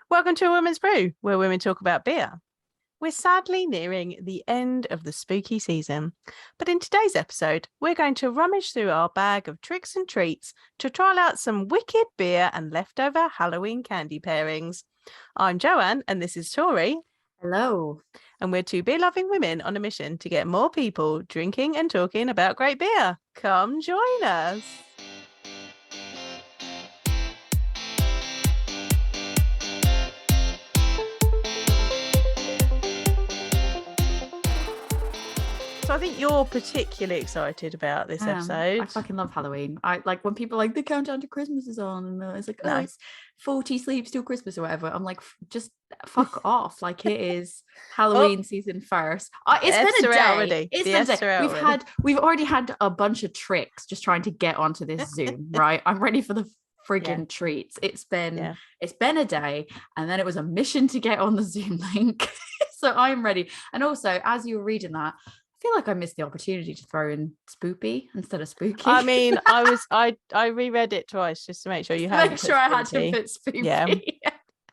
Welcome to Women's Brew, where women talk about beer. We're sadly nearing the end of the spooky season, but in today's episode, we're going to rummage through our bag of tricks and treats to trial out some wicked beer and leftover Halloween candy pairings. I'm Joanne, and this is Tori. Hello. And we're two beer-loving women on a mission to get more people drinking and talking about great beer. Come join us. So I think you're particularly excited about this episode. I fucking love Halloween. I like when people are like the countdown to Christmas is on, and it's like, oh, it's 40 sleeps till Christmas or whatever. I'm like, just fuck off. Like, it is Halloween season first. It's been a day. Already. It's been a day. We've already had a bunch of tricks just trying to get onto this Zoom, right? I'm ready for the friggin' treats. It's been a day, and then it was a mission to get on the Zoom link. So I'm ready. And also, as you were reading that, I feel like I missed the opportunity to throw in spoopy instead of spooky. I mean, I reread it twice just to make sure you had. Make sure I had to put spooky. Yeah,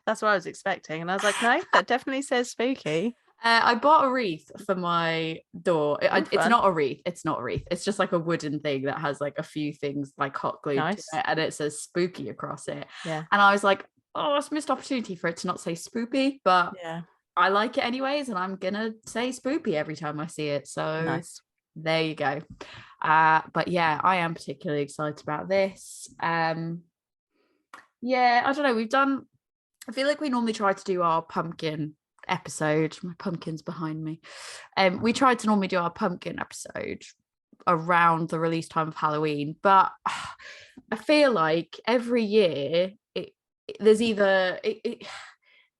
that's what I was expecting, and I was like, no, that definitely says spooky. I bought a wreath for my door. It's not a wreath. It's not a wreath. It's just like a wooden thing that has like a few things like hot glued to it, and it says spooky across it. Yeah, and I was like, oh, it's a missed opportunity for it to not say spoopy, but yeah. I like it anyways, and I'm gonna say spoopy every time I see it. So there you go. But yeah, I am particularly excited about this. Yeah, I don't know. I feel like we normally try to do our pumpkin episode. My pumpkin's behind me. We tried to normally do our pumpkin episode around the release time of Halloween, but I feel like every year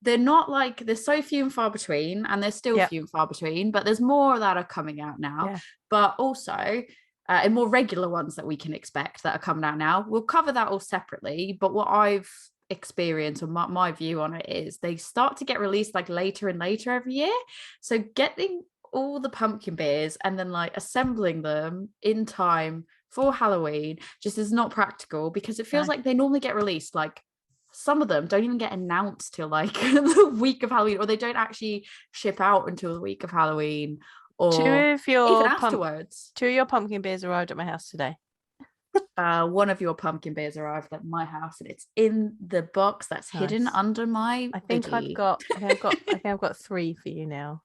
they're not like, there's so few and far between, and there's still few and far between, but there's more that are coming out now, but also and more regular ones that we can expect that are coming out now. We'll cover that all separately, but what I've experienced, or my view on it, is they start to get released like later and later every year. So getting all the pumpkin beers and then like assembling them in time for Halloween just is not practical, because it feels like they normally get released like, some of them don't even get announced till like the week of Halloween, or they don't actually ship out until the week of Halloween, or even afterwards. 2 of your pumpkin beers arrived at my house today. One of your pumpkin beers arrived at my house, and it's in the box that's hidden under my. I think I've got 3 for you now.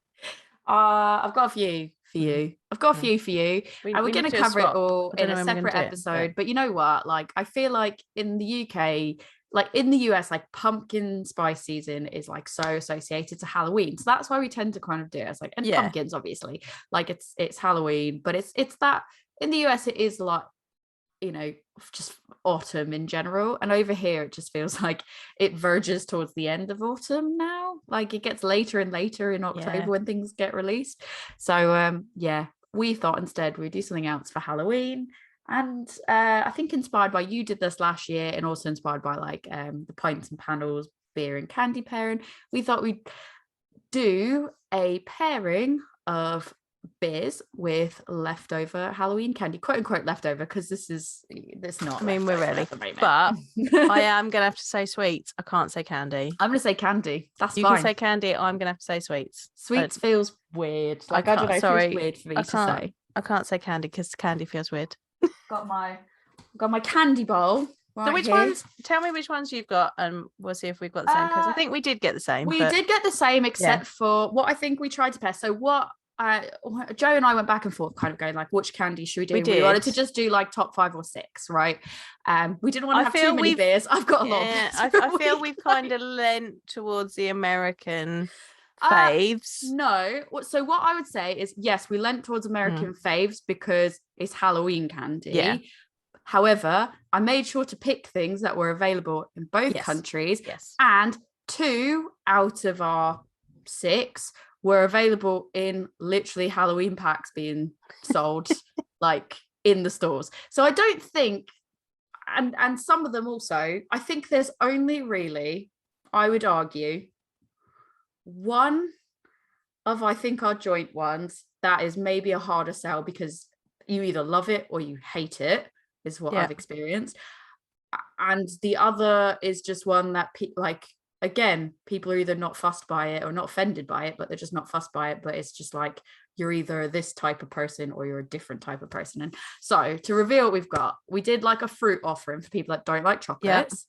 I've got a few for you. I've got a few for you, and we're going to cover it all in a separate episode. But you know what? Like, I feel like in the UK, like in the US, like pumpkin spice season is like so associated to Halloween, so that's why we tend to kind of do it as like, and pumpkins obviously, like it's Halloween, but it's that in the US it is a lot, you know, just autumn in general, and over here it just feels like it verges towards the end of autumn now. Like, it gets later and later in October when things get released. So we thought instead we'd do something else for Halloween. And I think inspired by, you did this last year, and also inspired by like the Pints and Panels beer and candy pairing, we thought we'd do a pairing of beers with leftover Halloween candy, quote unquote leftover, because this not. I mean, we're ready, but I am gonna have to say sweets. I can't say candy. I'm gonna say candy. That's you fine. Can say candy. I'm gonna have to say sweets. Sweets feels weird. Like, I don't know. Sorry, it feels weird for me to say. I can't say candy because candy feels weird. Got my candy bowl. Right, so which ones? Tell me which ones you've got, and we'll see if we've got the same. Because I think we did get the same. We did get the same, except for what I think we tried to pair. So what Joe and I went back and forth, kind of going like, which candy should we do? We wanted to just do like top 5 or 6, right? We didn't want to have too many beers. I've got a lot. I feel we've kind of lent towards the American faves. No. So what I would say is, yes, we lent towards American faves because it's Halloween candy. Yeah. However, I made sure to pick things that were available in both countries. Yes. And 2 out of our 6 were available in literally Halloween packs being sold like in the stores. So I don't think, and some of them also, I think there's only really, I would argue, one of, I think, our joint ones that is maybe a harder sell, because you either love it or you hate it, is what I've experienced. And the other is just one that like again, people are either not fussed by it or not offended by it, but they're just not fussed by it. But it's just like, you're either this type of person or you're a different type of person. And so to reveal what we've got, we did like a fruit offering for people that don't like chocolates.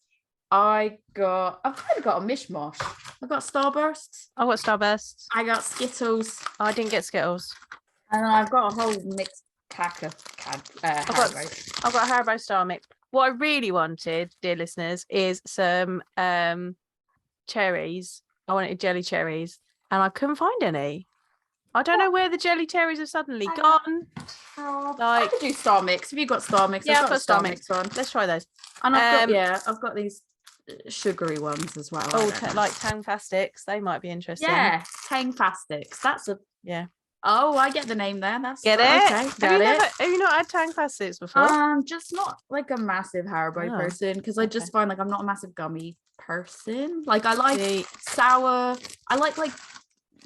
I've kind of got a mishmash. I got Starbursts. I got Starbursts. I got Skittles. I didn't get Skittles. And I've got a whole mixed pack of I've got Haribo Star Mix. What I really wanted, dear listeners, is some cherries. I wanted jelly cherries, and I couldn't find any. I don't know where the jelly cherries have suddenly gone. I could do Star Mix. Have you got Star Mix? Yeah, I've got Star Mix one. Let's try those. And I've got these sugary ones as well. Oh, like Tangfastics. They might be interesting. Yeah, Tangfastics. That's a Oh, I get the name there. That's get it. Okay, have you not had Tangfastics before? Just not like a massive Haribo person, because I just find like I'm not a massive gummy person. Like I like sour. I like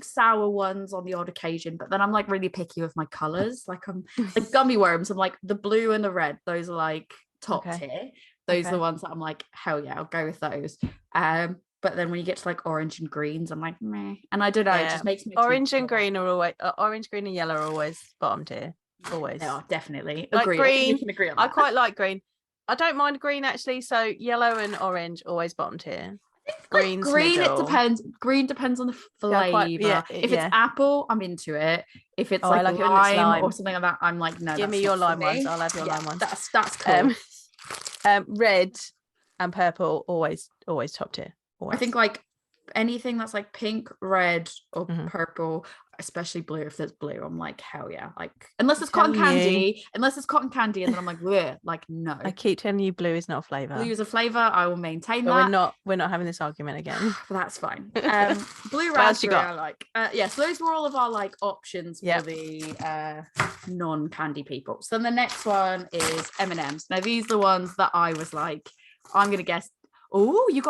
sour ones on the odd occasion, but then I'm like really picky with my colors. Like I'm like gummy worms. I'm like the blue and the red. Those are like top tier. Those are the ones that I'm like, hell yeah, I'll go with those. But then when you get to like orange and greens, I'm like, meh. And I don't know, it just makes me orange and green are always orange, green, and yellow are always bottom tier. Always. Yeah, definitely. Like agree. green. We can agree on that. I quite like green. I don't mind green actually. So yellow and orange always bottom tier. Green middle. It depends. Green depends on the flavor. If it's apple, I'm into it. If it's like lime or something like that, I'm like, no. Give me your lime ones. I'll have your lime ones. That's cool. Red and purple always top tier. Always. I think like anything that's like pink, red, or purple, especially blue. If there's blue, I'm like, hell yeah! Like unless it's cotton candy, and then I'm like, bleh, like no. I keep telling you, blue is not a flavor. Blue is a flavor. I will maintain that. We're not having this argument again. That's fine. Blue raspberry. I like. So those were all of our like options for the non-candy people. So the next one is M&Ms. Now these are the ones that I was like, I'm gonna guess. Oh, I've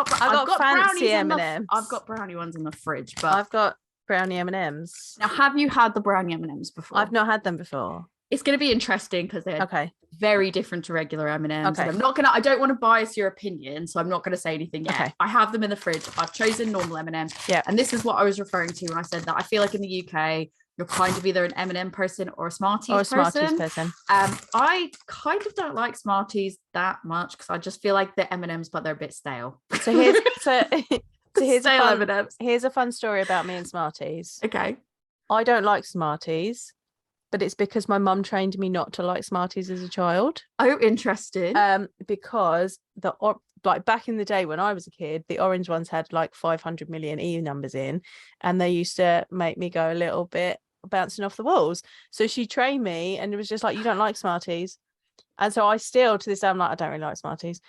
got fancy M&Ms. I've got brownie ones in the fridge, but I've got brownie M&Ms. Now, have you had the brownie M&Ms before? I've not had them before. It's going to be interesting because they're very different to regular M&Ms. Okay. I don't want to bias your opinion, so I'm not going to say anything yet. Okay. I have them in the fridge. I've chosen normal M&Ms. Yeah. And this is what I was referring to when I said that I feel like in the UK, you're kind of either an M&M person or a Smarties person. I kind of don't like Smarties that much because I just feel like they're M&Ms, but they're a bit stale. So here's a fun story about me and Smarties. Okay. I don't like Smarties, but it's because my mum trained me not to like Smarties as a child. Oh, interesting. Because like back in the day when I was a kid, the orange ones had like 500 million E numbers in, and they used to make me go a little bit bouncing off the walls. So she trained me, and it was just like, you don't like Smarties. And so I still to this day I'm like, I don't really like Smarties.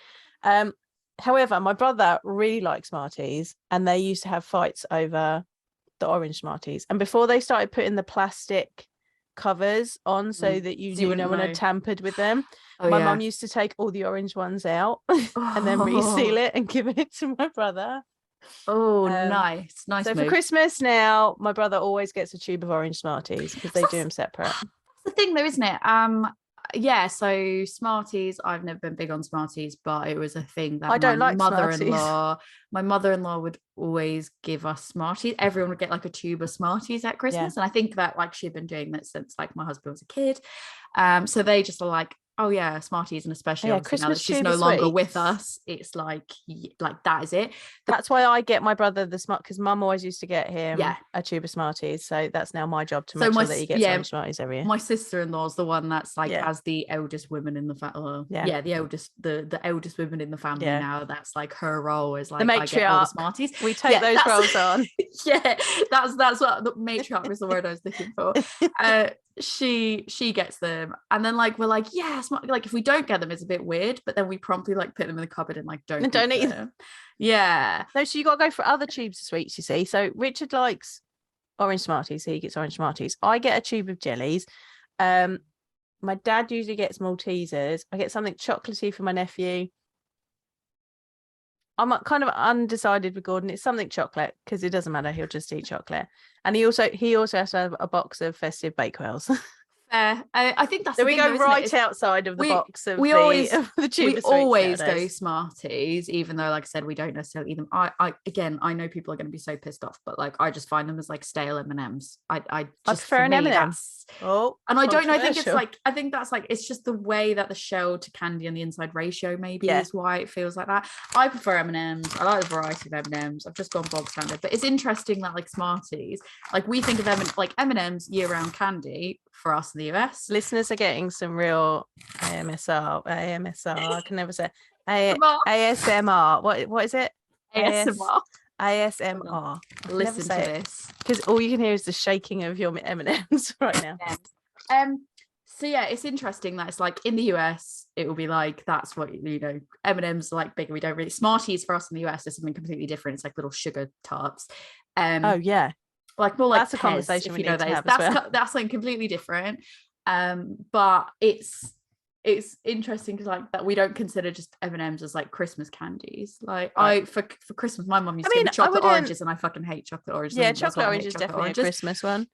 However, my brother really likes Smarties, and they used to have fights over the orange Smarties. And before they started putting the plastic covers on so that no one had tampered with them, my mum used to take all the orange ones out and then reseal it and give it to my brother. Nice so move. For Christmas now, my brother always gets a tube of orange Smarties because they do them separate. That's the thing though, isn't it? So Smarties, I've never been big on Smarties, but it was a thing that my mother-in-law would always give us Smarties. Everyone would get like a tube of Smarties at Christmas. And I think that like she'd been doing that since like my husband was a kid. So they just are like, oh yeah, Smarties, and especially now that she's no longer with us, it's like that is it. That's why I get my brother the Smart, because mum always used to get him a tube of Smarties, so that's now my job to make sure that he gets Smarties every year. My sister-in-law's the one that's like as the eldest woman in the family. The eldest woman in the family now. That's like her role is like, the matriarch. I get all the Smarties. We take those roles on. That's what the matriarch was the word I was looking for. She gets them, and then like we're like, like if we don't get them it's a bit weird, but then we promptly like put them in the cupboard and like don't eat them. No, so you got to go for other tubes of sweets, you see. So Richard likes orange Smarties, so he gets orange Smarties. I get a tube of jellies. My dad usually gets Maltesers. I get something chocolatey for my nephew. I'm kind of undecided with Gordon. It's something chocolate because it doesn't matter. He'll just eat chocolate. And he also has to have a box of festive Bakewells. Fair. I think that's so the we thing, go right outside of the box of we the always tube we of sweets always go nowadays. Smarties, even though, like I said, we don't necessarily eat them. I know people are going to be so pissed off, but like I just find them as like stale M&Ms. I just prefer an M&M. And I don't know. I think that's like, it's just the way that the shell to candy and the inside ratio maybe is why it feels like that. I prefer M&Ms. I like the variety of M&Ms. I've just gone bog standard, but it's interesting that like Smarties, like we think of M&Ms year-round candy for us in the US. Listeners are getting some real AMSR. I can never say ASMR. What is it? ASMR. ASMR. Listen to this, because all you can hear is the shaking of your M&Ms right now. So yeah, it's interesting that it's like in the US, it will be like, that's what, you know, M&Ms are like bigger. We don't really, Smarties for us in the US is something completely different. It's like little sugar tarts. Oh yeah, like more like that's a conversation if you know that that's something completely different. But it's interesting because like that we don't consider just M&Ms as like Christmas candies. Like right. For Christmas, my mum used to give me chocolate oranges, and I fucking hate chocolate oranges. Yeah, chocolate orange is definitely a Christmas one.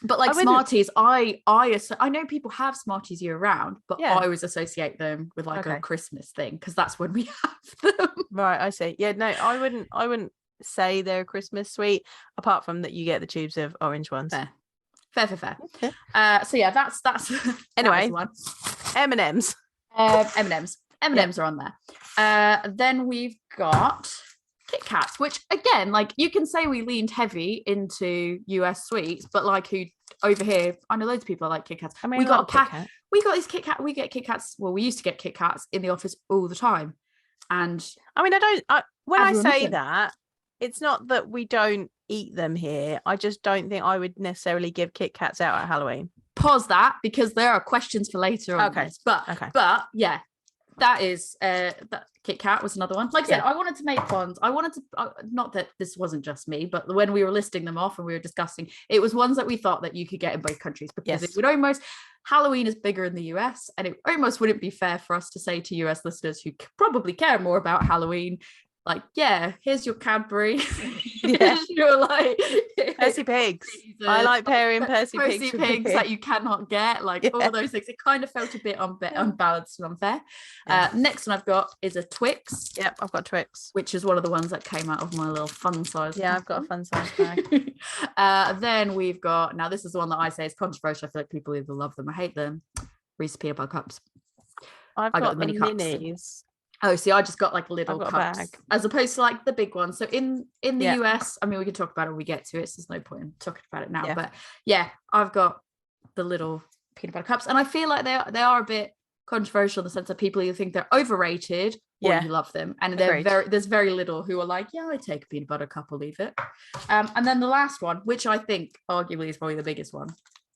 But like Smarties, I know people have Smarties year round, but I always associate them with like a Christmas thing because that's when we have them. Right, I see. Yeah, no, I wouldn't say they're a Christmas sweet, apart from that you get the tubes of orange ones. Fair. Okay. So yeah, that's anyway. That one. M&Ms. M&Ms are on there. Then we've got Kitkats, which again, like you can say we leaned heavy into US sweets, but like who over here, I know loads of people like Kitkats. I mean, we got a pack. We got these Kitkat. We get Kitkats. Well, we used to get Kitkats in the office all the time, and I mean, when I say that, it's not that we don't eat them here. I just don't think I would necessarily give Kit Kats out at Halloween. Pause that because there are questions for later on. Okay. This. But yeah, that is that Kit Kat was another one. Like I said, I wanted to make ones. I wanted to not that this wasn't just me, but when we were listing them off and we were discussing, it was ones that we thought that you could get in both countries because it would almost Halloween is bigger in the US, and it almost wouldn't be fair for us to say to US listeners who probably care more about Halloween, like, yeah, here's your Cadbury. You're like Percy Pigs. I like pairing Percy Pigs that you cannot get, like all of those things. It kind of felt a bit unbalanced and unfair. Next one I've got is a Twix. Yep, I've got Twix, which is one of the ones that came out of my little fun size. Yeah, I've got a fun size bag. Then we've got, now this is the one that I say is controversial. I feel like people either love them or hate them. Reese's peanut butter cups. I got the mini minis. Oh, see, I just got like little cups as opposed to like the big ones. So in the US, I mean, we can talk about it when we get to it. So there's no point in talking about it now. But yeah, I've got the little peanut butter cups, and I feel like they are a bit controversial in the sense that people either think they're overrated or you love them, and there's very little who are like, yeah, I take a peanut butter cup, I'll leave it. And then the last one, which I think arguably is probably the biggest one,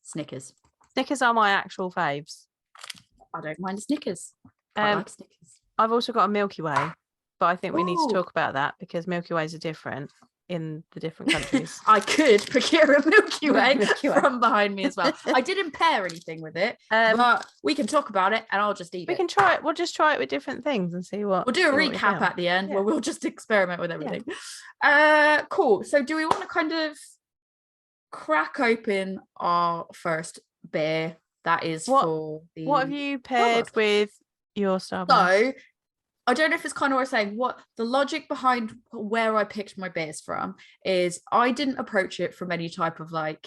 Snickers. Snickers are my actual faves. I don't mind Snickers. I like Snickers. I've also got a Milky Way, but I think we need to talk about that because Milky Ways are different in the different countries. I could procure a Milky Way from behind me as well. I didn't pair anything with it, but we can talk about it and I'll just eat it. We can try it. We'll just try it with different things and see what. We'll do a recap at the end where we'll just experiment with everything. Cool. So do we want to kind of crack open our first beer? That is for the... What have you paired with your Starburst? So I don't know if it's kind of what I'm saying. What the logic behind where I picked my beers from is I didn't approach it from any type of like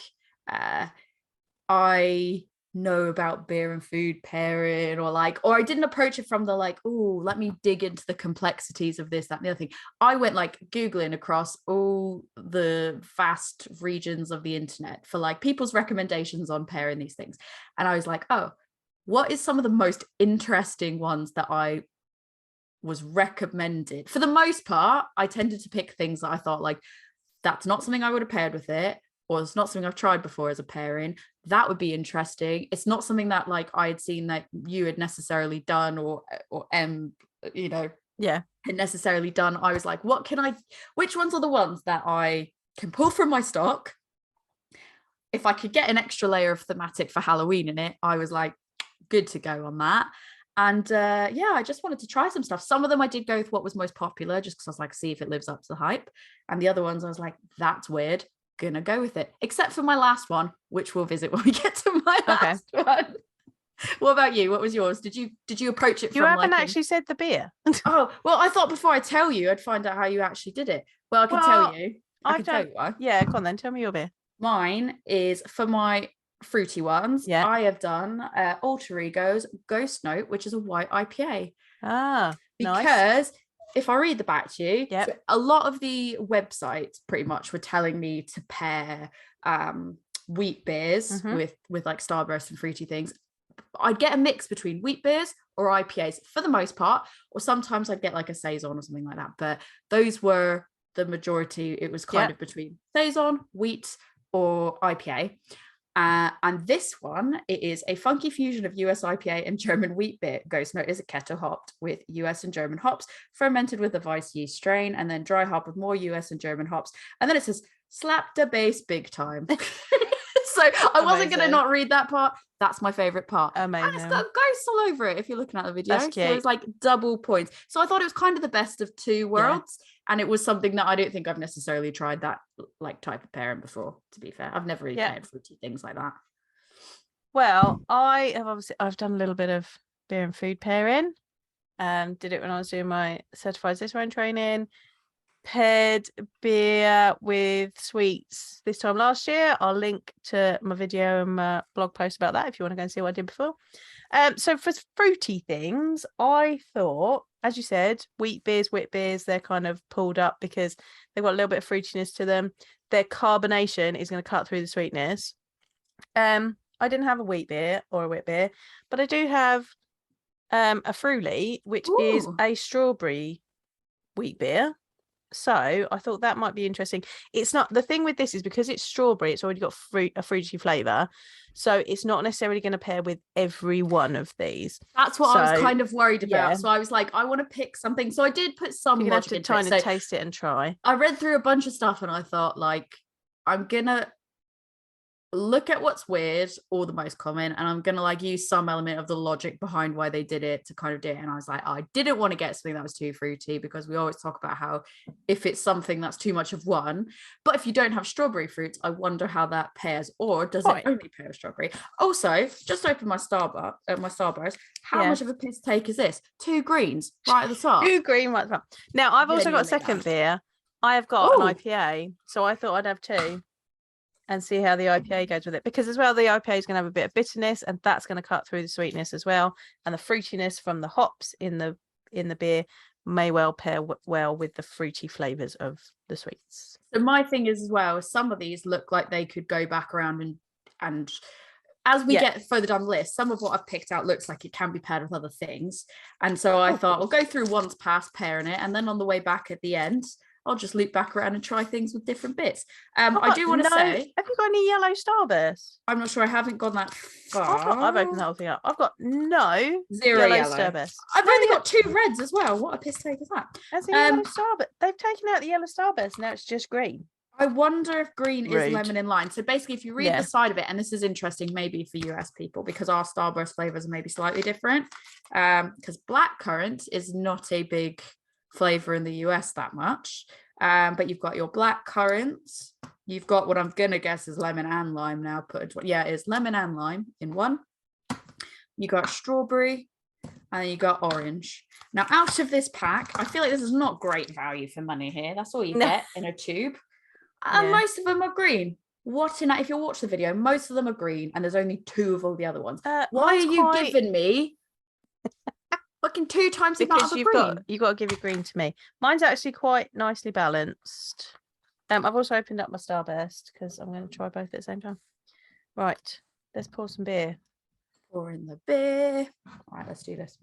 I know about beer and food pairing, or I didn't approach it from the like, oh, let me dig into the complexities of this, that, and the other thing. I went like Googling across all the vast regions of the internet for like people's recommendations on pairing these things. And I was like, oh, what is some of the most interesting ones that I was recommended? For the most part, I tended to pick things that I thought like, that's not something I would have paired with it, or it's not something I've tried before as a pairing. That would be interesting. It's not something that like I had seen that you had necessarily done or had necessarily done. I was like, which ones are the ones that I can pull from my stock? If I could get an extra layer of thematic for Halloween in it, I was like, good to go on that. And I just wanted to try some stuff. Some of them I did go with what was most popular, just because I was like, see if it lives up to the hype. And the other ones I was like, that's weird. gonna go with it, except for my last one, which we'll visit when we get to my last one. What about you? What was yours? Did you approach it? You haven't actually said the beer. Oh, well, I thought before I tell you, I'd find out how you actually did it. Well, I can tell you. I can tell you why. Yeah, go on then. Tell me your beer. Mine is, for my fruity ones, I have done Alter Ego's Ghost Note, which is a white IPA. Because if I read the back to you, so a lot of the websites pretty much were telling me to pair wheat beers with like Starburst and fruity things. I'd get a mix between wheat beers or IPAs for the most part, or sometimes I'd get like a saison or something like that. But those were the majority. It was kind of between saison, wheat, or IPA. And this one, it is a funky fusion of US IPA and German wheat beer. Ghost Note is a kettle hopped with US and German hops, fermented with a Weiss yeast strain, and then dry hop with more US and German hops. And then it says, slap the bass big time. So I wasn't going to not read that part. That's my favorite part. Amazing. And it's got ghosts all over it if you're looking at the video. That's cute. So it's like double points. So I thought it was kind of the best of two worlds. And it was something that I don't think I've necessarily tried that like type of pairing before, to be fair. I've never really paired fruity things like that. Well, I've done a little bit of beer and food pairing. Did it when I was doing my certified this wine training. Paired beer with sweets this time last year. I'll link to my video and my blog post about that if you want to go and see what I did before. So for fruity things, I thought, as you said, wheat beers, they're kind of pulled up because they've got a little bit of fruitiness to them. Their carbonation is going to cut through the sweetness. I didn't have a wheat beer or a wit beer, but I do have a Fruity, which is a strawberry wheat beer. So I thought that might be interesting. It's not, the thing with this is because it's strawberry, it's already got a fruity flavour. So it's not necessarily going to pair with every one of these. That's what I was kind of worried about. So I was like, I want to pick something. So I did put some logic into it. So taste it and try. I read through a bunch of stuff and I thought, like, I'm going to look at what's weird or the most common, and I'm gonna like use some element of the logic behind why they did it to kind of do it. And I was like, I didn't want to get something that was too fruity, because we always talk about how if it's something that's too much of one, but if you don't have strawberry fruits, I wonder how that pairs, or does it only pair with strawberry? Also, just open my Starburst. How much of a piss take is this? 2 greens right at the top. 2 green right at the top. Now I've also got a second beer. I have got an IPA, so I thought I'd have 2 and see how the IPA goes with it, because as well the IPA is going to have a bit of bitterness, and that's going to cut through the sweetness as well, and the fruitiness from the hops in the beer may well pair well with the fruity flavors of the sweets. So my thing is as well, some of these look like they could go back around and as we get further down the list, some of what I've picked out looks like it can be paired with other things, and so I thought I'll go through once past pairing it, and then on the way back at the end I'll just loop back around and try things with different bits. I do want to say, have you got any yellow Starburst? I'm not sure. I haven't gone that far. I've opened the whole thing up. I've got 0 yellow Starburst. I've only got 2 reds as well. What a piss take is that? That's a yellow Starburst. They've taken out the yellow Starburst. Now it's just green. I wonder if green is lemon and lime. So basically, if you read the side of it, and this is interesting maybe for US people, because our Starburst flavors are maybe slightly different. Because blackcurrant is not a big flavor in the US that much. But you've got your black currants, you've got what I'm gonna guess is lemon and lime now it's lemon and lime in one, you got strawberry, and you got orange. Now out of this pack, I feel like this is not great value for money here. That's all you get in a tube, and most of them are green. If you watch the video, most of them are green, and there's only 2 of all the other ones. Why are you giving me fucking 2 times the amount of green? You've got to give your green to me. Mine's actually quite nicely balanced. I've also opened up my Starburst because I'm going to try both at the same time. Right, let's pour some beer. Pour in the beer. All right, let's do this.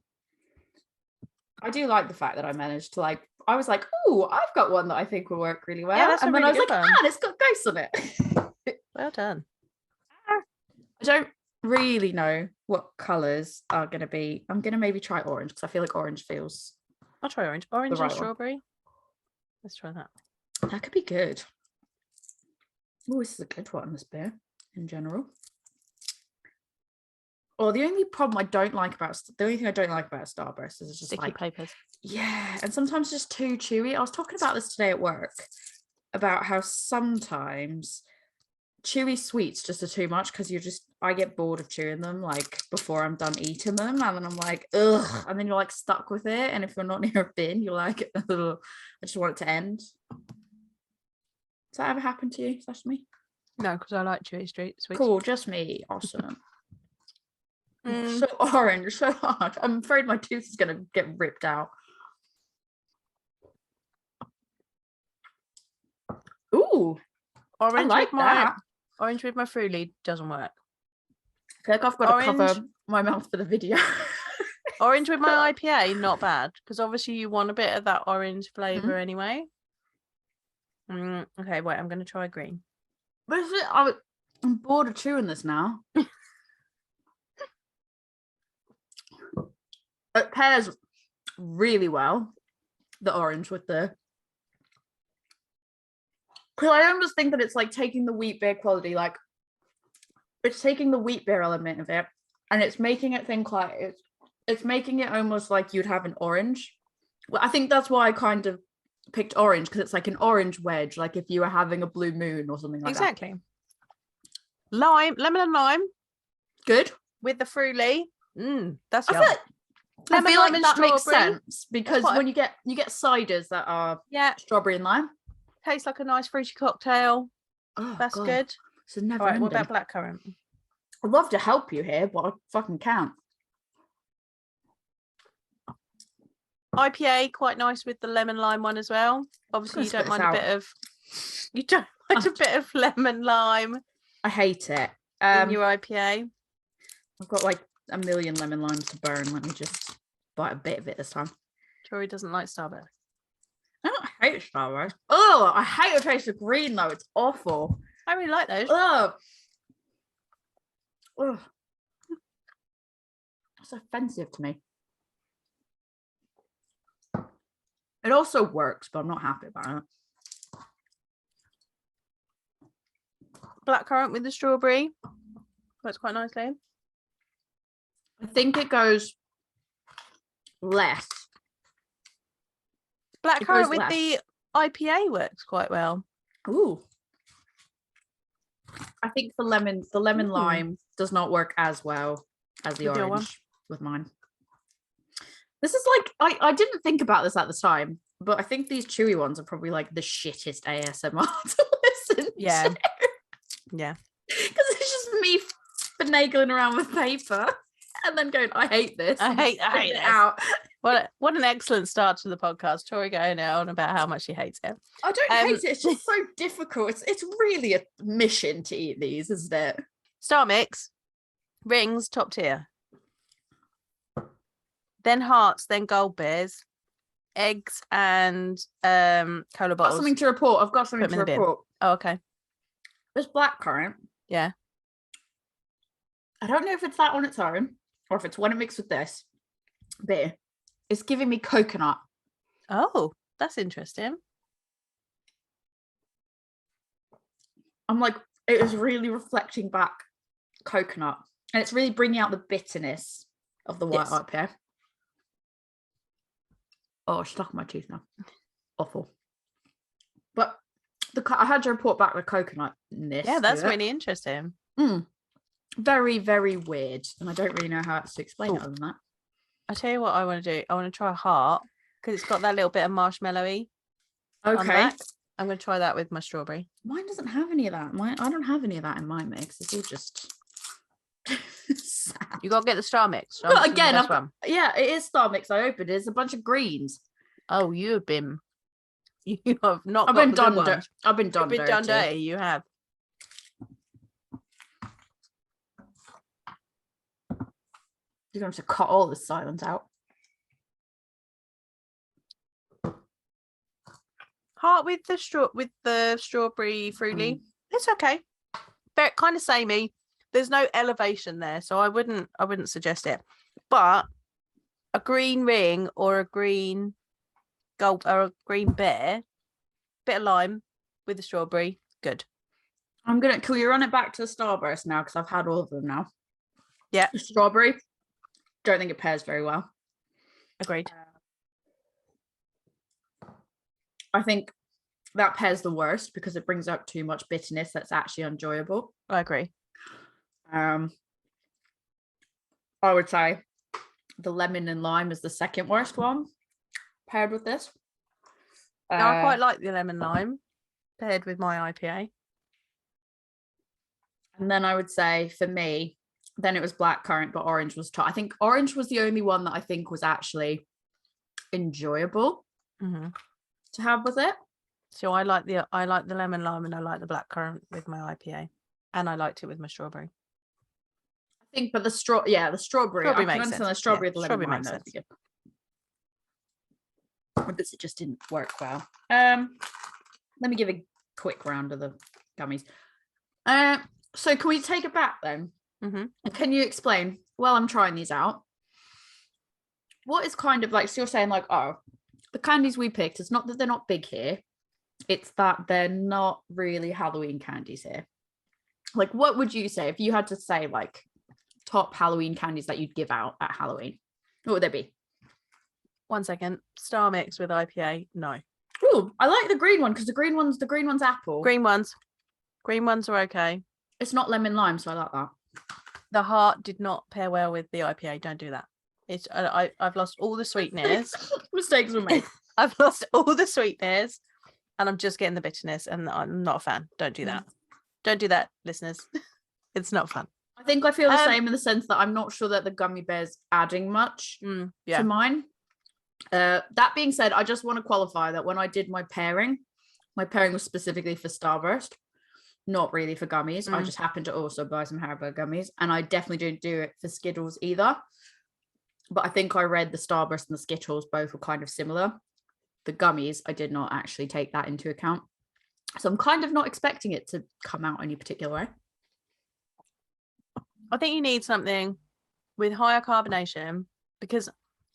I do like the fact that I managed to I was like, oh, I've got one that I think will work really well. Yeah, and then I was like, it's got ghosts on it. Well done. I don't really know what colors are going to be. I'm going to maybe try orange, because I feel like orange feels... I'll try orange. Orange and strawberry. Let's try that. That could be good. Oh, this is a good one, this beer, in general. Oh, the only thing I don't like about Starburst is just sticky papers. Yeah, and sometimes just too chewy. I was talking about this today at work. about how sometimes chewy sweets just are too much because I get bored of chewing them like before I'm done eating them, and then I'm like, ugh, and then you're like stuck with it, and if you're not near a bin, you're like, ugh, I just want it to end. Does that ever happen to you? That's me. No, because I like chewy sweets. Cool, just me. Awesome. So orange, so hard. I'm afraid my tooth is gonna get ripped out. Ooh, orange. I like that. Orange with my Fruity doesn't work. I feel like I've got to cover my mouth for the video. Orange with my IPA, not bad, because obviously you want a bit of that orange flavour anyway. Okay, wait, I'm going to try green. But I'm bored of chewing this now. It pairs really well, the orange with the... Because I almost think that it's like taking the wheat beer quality, like it's taking the wheat beer element of it, and it's making it think like it's making it almost like you'd have an orange. Well, I think that's why I kind of picked orange, because it's like an orange wedge, like if you were having a blue moon or something like that. Exactly. Lime, lemon and lime. Good. With the Fruity. That's yum. I feel like that makes sense, because when you get ciders that are strawberry and lime. Tastes like a nice fruity cocktail. Oh, that's God. Good. So never. All right, what about blackcurrant? I'd love to help you here, but I fucking can't. IPA, quite nice with the lemon lime one as well. Obviously, you don't mind a bit of lemon lime. I hate it. In your IPA. I've got like a million lemon limes to burn. Let me just bite a bit of it this time. Tori doesn't like Starburst. I don't hate Starburst. Oh, I hate the taste of green though. It's awful. I really like those. Oh, it's offensive to me. It also works, but I'm not happy about it. Blackcurrant with the strawberry. Works quite nicely. I think it goes less. Blackcurrant with the IPA works quite well. Ooh. I think the lemon lime does not work as well as the orange with mine. This is like, I didn't think about this at the time, but I think these chewy ones are probably like the shittest ASMR to listen to. Yeah. Because it's just me finagling around with paper and then going, I hate this. I hate it out. What an excellent start to the podcast. Tori going on about how much she hates it. I don't hate it. It's just so difficult. It's really a mission to eat these, isn't it? Star Mix, rings, top tier. Then hearts, then gold bears, eggs, and cola bottles. I've got something to report. Oh, okay. This blackcurrant. Yeah. I don't know if it's that on its own or if it's when it mixed with this beer. It's giving me coconut. Oh, that's interesting. I'm like, it is really reflecting back coconut, and it's really bringing out the bitterness of the white IPA. Oh, it's stuck in my tooth now. Awful. But I had to report back the coconutness. Yeah, that's really interesting. Very, very weird, and I don't really know how else to explain it other than that. I'll tell you what I want to do. I want to try a heart because it's got that little bit of marshmallowy. Okay. I'm going to try that with my strawberry. Mine doesn't have any of that. I don't have any of that in my mix. It's all just sad. You got to get the Star Mix. But again, it is Star Mix. I opened it. It's a bunch of greens. Oh, you have not. I've been done dirty. I've been done dirty. You have. You're going to have to cut all this silence out. Heart with the strawberry Fruity. It's okay. But kind of samey. There's no elevation there, so I wouldn't suggest it. But a green ring or a green gold or a green bear, bit of lime with the strawberry, good. Can we run it back to the Starburst now, because I've had all of them now. Yeah. Strawberry. Don't think it pairs very well. Agreed. I think that pair's the worst because it brings out too much bitterness that's actually enjoyable. I agree. I would say the lemon and lime is the second worst one paired with this. I quite like the lemon lime paired with my IPA. And then I would say for me, then it was blackcurrant, but orange was top. I think orange was the only one that I think was actually enjoyable to have with it. So I like the lemon lime and I like the blackcurrant with my IPA, and I liked it with my strawberry. I think, but the strawberry I can understand the strawberry, the lemon lime. That'd be good. But it just didn't work well. Let me give a quick round of the gummies. So can we take it back then? Can you explain, well, I'm trying these out, what is kind of like, so you're saying like, oh, the candies we picked, it's not that they're not big here, it's that they're not really Halloween candies here. Like, what would you say if you had to say like top Halloween candies that you'd give out at Halloween? What would they be? 1 second. Star Mix with IPA. No. Oh, I like the green one because the green one's apple. Green ones are okay. It's not lemon lime, so I like that. The heart did not pair well with the IPA. Don't do that. It's I've lost all the sweetness. Mistakes were made. I've lost all the sweetness, and I'm just getting the bitterness, and I'm not a fan. Don't do that. Don't do that, listeners. It's not fun. I think I feel the same in the sense that I'm not sure that the gummy bear's adding much to mine. That being said, I just want to qualify that when I did my pairing was specifically for Starburst, not really for gummies. I just happened to also buy some Haribo gummies, and I definitely didn't do it for Skittles either. But I think I read the Starburst and the Skittles both were kind of similar. The gummies, I did not actually take that into account. So I'm kind of not expecting it to come out any particular way. I think you need something with higher carbonation because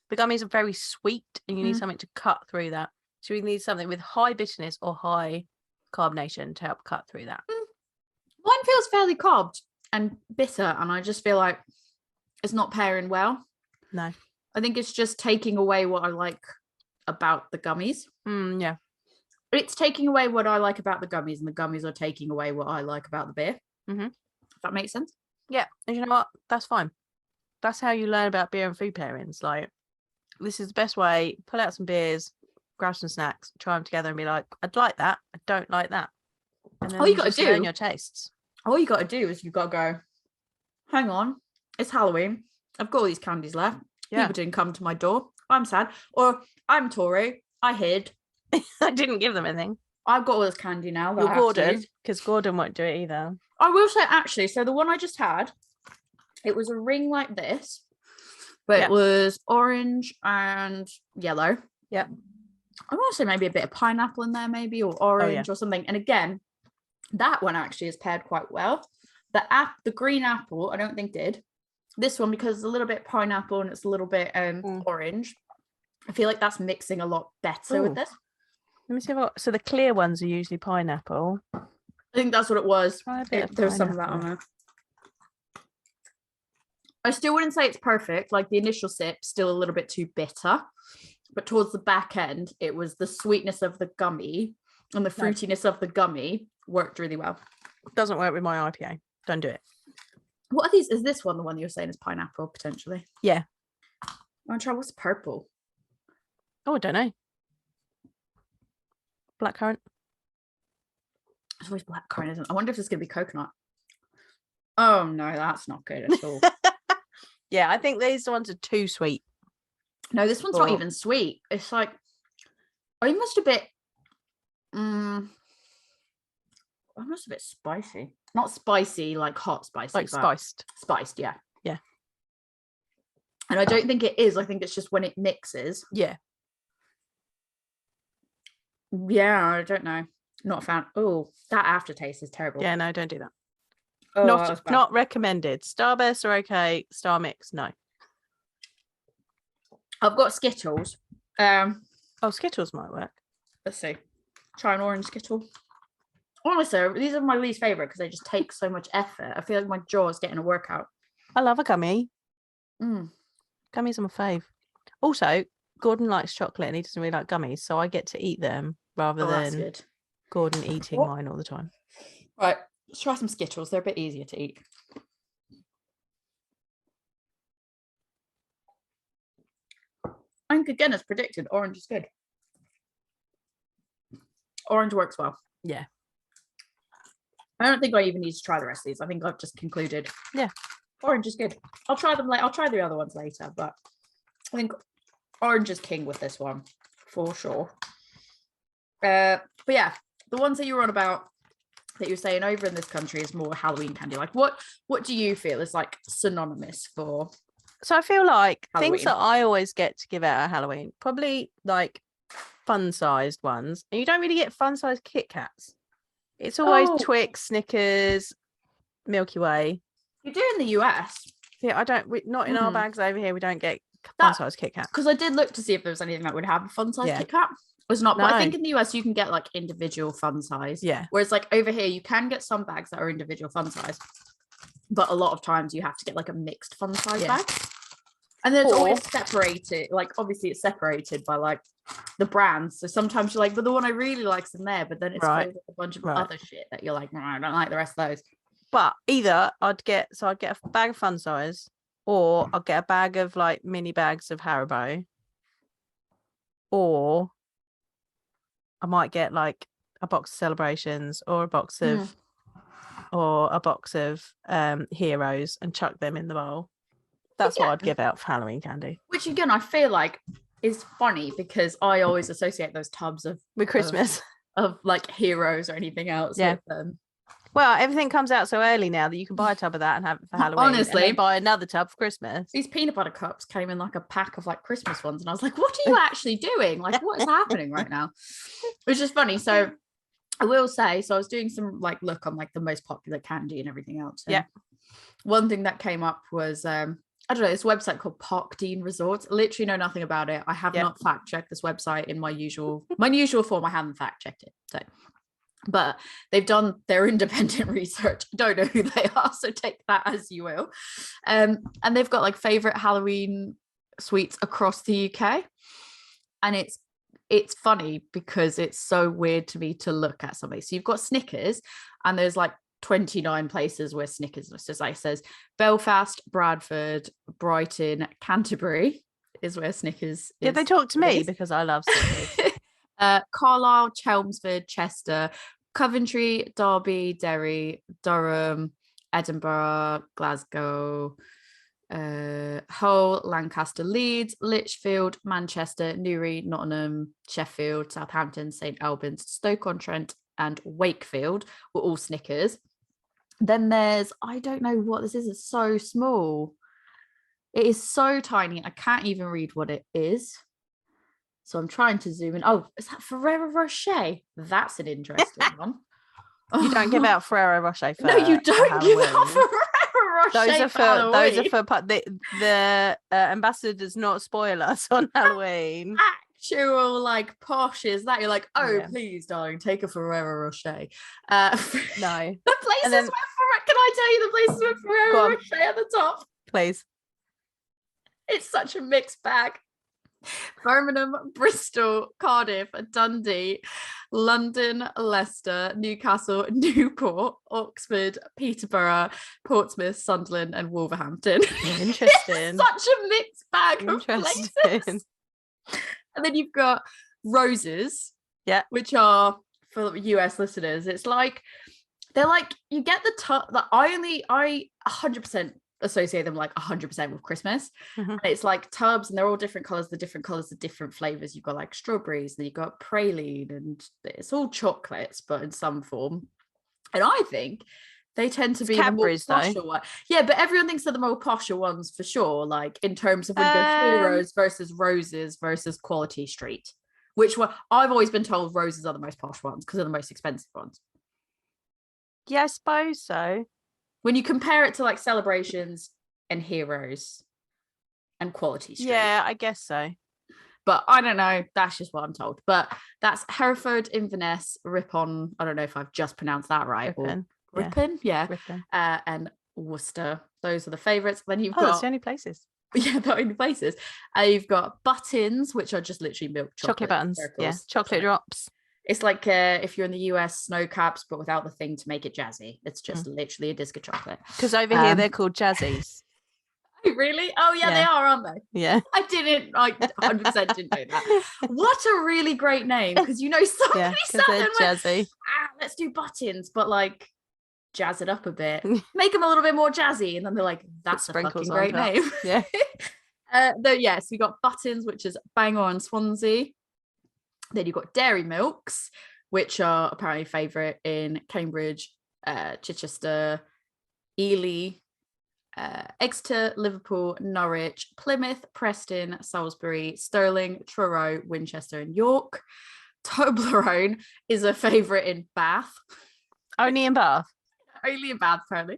the gummies are very sweet and you need something to cut through that. So you need something with high bitterness or high carbonation to help cut through that. Mine feels fairly carved and bitter, and I just feel like it's not pairing well. No. I think it's just taking away what I like about the gummies. Yeah. It's taking away what I like about the gummies, and the gummies are taking away what I like about the beer. If that makes sense. Yeah. And you know what? That's fine. That's how you learn about beer and food pairings. Like, this is the best way. Pull out some beers, grab some snacks, try them together and be like, I'd like that. I don't like that. And then all you got to do, learn your tastes. All you got to do is you've got to go, hang on, it's Halloween. I've got all these candies left. Yeah. People didn't come to my door. I'm sad. Or I'm Tory. I hid. I didn't give them anything. I've got all this candy now. You're Gordon, because Gordon won't do it either. I will say, actually, so the one I just had, it was a ring like this, but it was orange and yellow. Yeah. I want to say maybe a bit of pineapple in there, maybe, or orange or something. And again, that one actually is paired quite well. The green apple, I don't think did. This one, because it's a little bit pineapple and it's a little bit orange, I feel like that's mixing a lot better with this. Let me see so the clear ones are usually pineapple. I think that's what it was. There's some of that on there. I still wouldn't say it's perfect. Like the initial sip, still a little bit too bitter. But towards the back end, it was the sweetness of the gummy and the fruitiness of the gummy worked really well. Doesn't work with my IPA. Don't do it. What are these? Is this one the one you were saying is pineapple, potentially? Yeah. I want to try what's purple. Oh, I don't know. Blackcurrant. It's always blackcurrant, isn't it? I wonder if it's going to be coconut. Oh, no, that's not good at all. Yeah, I think these ones are too sweet. No, this one's not even sweet. It's like almost a bit almost a bit spicy. Not spicy like hot spicy, like spiced. Spiced, yeah. Yeah. And I don't think it is. I think it's just when it mixes. Yeah. Yeah, I don't know. Not a fan. Oh, that aftertaste is terrible. Yeah, no, don't do that. Oh, not recommended. Starburst are okay. Star Mix, no. I've got Skittles. Skittles might work. Let's see. Try an orange Skittle. Honestly, these are my least favorite because they just take so much effort. I feel like my jaw is getting a workout. I love a gummy. Gummies are my fave. Also, Gordon likes chocolate and he doesn't really like gummies, so I get to eat them rather than. That's good. Gordon eating mine all the time. Right, let's try some Skittles. They're a bit easier to eat. I think again, as predicted, orange is good. Orange works well. Yeah. I don't think I even need to try the rest of these. I think I've just concluded. Yeah. Orange is good. I'll try them later. I'll try the other ones later, but I think orange is king with this one for sure. But yeah, the ones that you were on about that you're saying over in this country is more Halloween candy. Like what do you feel is like synonymous for? So I feel like Halloween. Things that I always get to give out at Halloween, probably like fun-sized ones. And you don't really get fun-sized Kitkats. It's always Twix, Snickers, Milky Way. You do in the US. Yeah, not in our bags over here. We don't get fun-sized Kit Kat. Because I did look to see if there was anything that would have a fun-sized Kit Kat. It's not, but I think in the US you can get like individual fun size. Yeah. Whereas like over here you can get some bags that are individual fun size, but a lot of times you have to get like a mixed fun size bag. And then it's always separated. Like obviously it's separated by like the brands. So sometimes you're like, but the one I really like's in there, but then it's filled with a bunch of other shit that you're like, I don't like the rest of those. But either I'd get a bag of fun size, or I'll get a bag of like mini bags of Haribo, or I might get like a box of Celebrations or a box of Heroes and chuck them in the bowl. That's what I'd give out for Halloween candy. Which again, I feel like is funny because I always associate those tubs with Christmas of like Heroes or anything else with them. Well, everything comes out so early now that you can buy a tub of that and have it for Halloween. Honestly, and then buy another tub for Christmas. These peanut butter cups came in like a pack of like Christmas ones, and I was like, "What are you actually doing? Like, what is happening right now?" Which is funny. So, I will say, I was doing some like look on like the most popular candy and everything else. And one thing that came up was I don't know, this website called Park Dean Resorts. Literally know nothing about it. I have not fact checked this website in my usual form. I haven't fact checked it. So. But they've done their independent research. I don't know who they are, so take that as you will. And they've got like favorite Halloween sweets across the UK, and it's funny because it's so weird to me to look at something. So you've got Snickers, and there's like 29 places where Snickers is. So it says Belfast, Bradford, Brighton, Canterbury is where Snickers is. They talk to me because I love Snickers. Carlisle, Chelmsford, Chester, Coventry, Derby, Derry, Durham, Edinburgh, Glasgow, Hull, Lancaster, Leeds, Lichfield, Manchester, Newry, Nottingham, Sheffield, Southampton, St Albans, Stoke-on-Trent, and Wakefield were all Snickers. Then there's, I don't know what this is. It's so small. It is so tiny. I can't even read what it is. So I'm trying to zoom in. Oh, is that Ferrero Rocher? That's an interesting one. You don't give out Ferrero Rocher for No, you don't give out Ferrero Rocher. Those are for the ambassador does not spoil us on Halloween. Actual like posh is that you're like, please, darling, take a Ferrero Rocher. No, the places where can I tell you the places where Ferrero Rocher at the top? Please. It's such a mixed bag. Birmingham, Bristol, Cardiff, Dundee, London, Leicester, Newcastle, Newport, Oxford, Peterborough, Portsmouth, Sunderland, and Wolverhampton. Interesting. Such a mixed bag of places. And then you've got roses, which are for US listeners. It's like they're like you get the that I 100% associate them like 100% with Christmas. And it's like tubs, and they're all different colors. The different colors are different flavors. You've got like strawberries, and you've got praline, and it's all chocolates, but in some form. And I think they tend to be Cadbury's, the more posher one. Yeah, but everyone thinks they're the more posher ones for sure. Like in terms of when you go Heroes versus Roses versus Quality Street, which one I've always been told Roses are the most posh ones because they're the most expensive ones. Yeah, I suppose so. When you compare it to like Celebrations and Heroes and Quality Street. Yeah, I guess so. But I don't know. That's just what I'm told. But that's Hereford, Inverness, Ripon. I don't know if I've just pronounced that right. Ripon? Yeah. Ripon. And Worcester. Those are the favourites. Then you've got... that's the only places. Yeah, the only places. You've got Buttons, which are just literally milk chocolate buttons. Circles. Yeah, chocolate drops. It's like if you're in the US, snow caps, but without the thing to make it jazzy. It's just literally a disc of chocolate. Because over here they're called Jazzies. Really? Oh yeah, they are, aren't they? Yeah. I 100% didn't know that. What a really great name, because somebody sat there and went, jazzy. Let's do buttons, but like jazz it up a bit, make them a little bit more jazzy, and then they're like, that's a fucking great name. Yeah. So we got buttons, which is Bangor and Swansea. Then you've got dairy milks, which are apparently favourite in Cambridge, Chichester, Ely, Exeter, Liverpool, Norwich, Plymouth, Preston, Salisbury, Stirling, Truro, Winchester and York. Toblerone is a favourite in Bath. Only in Bath? Only in Bath, apparently.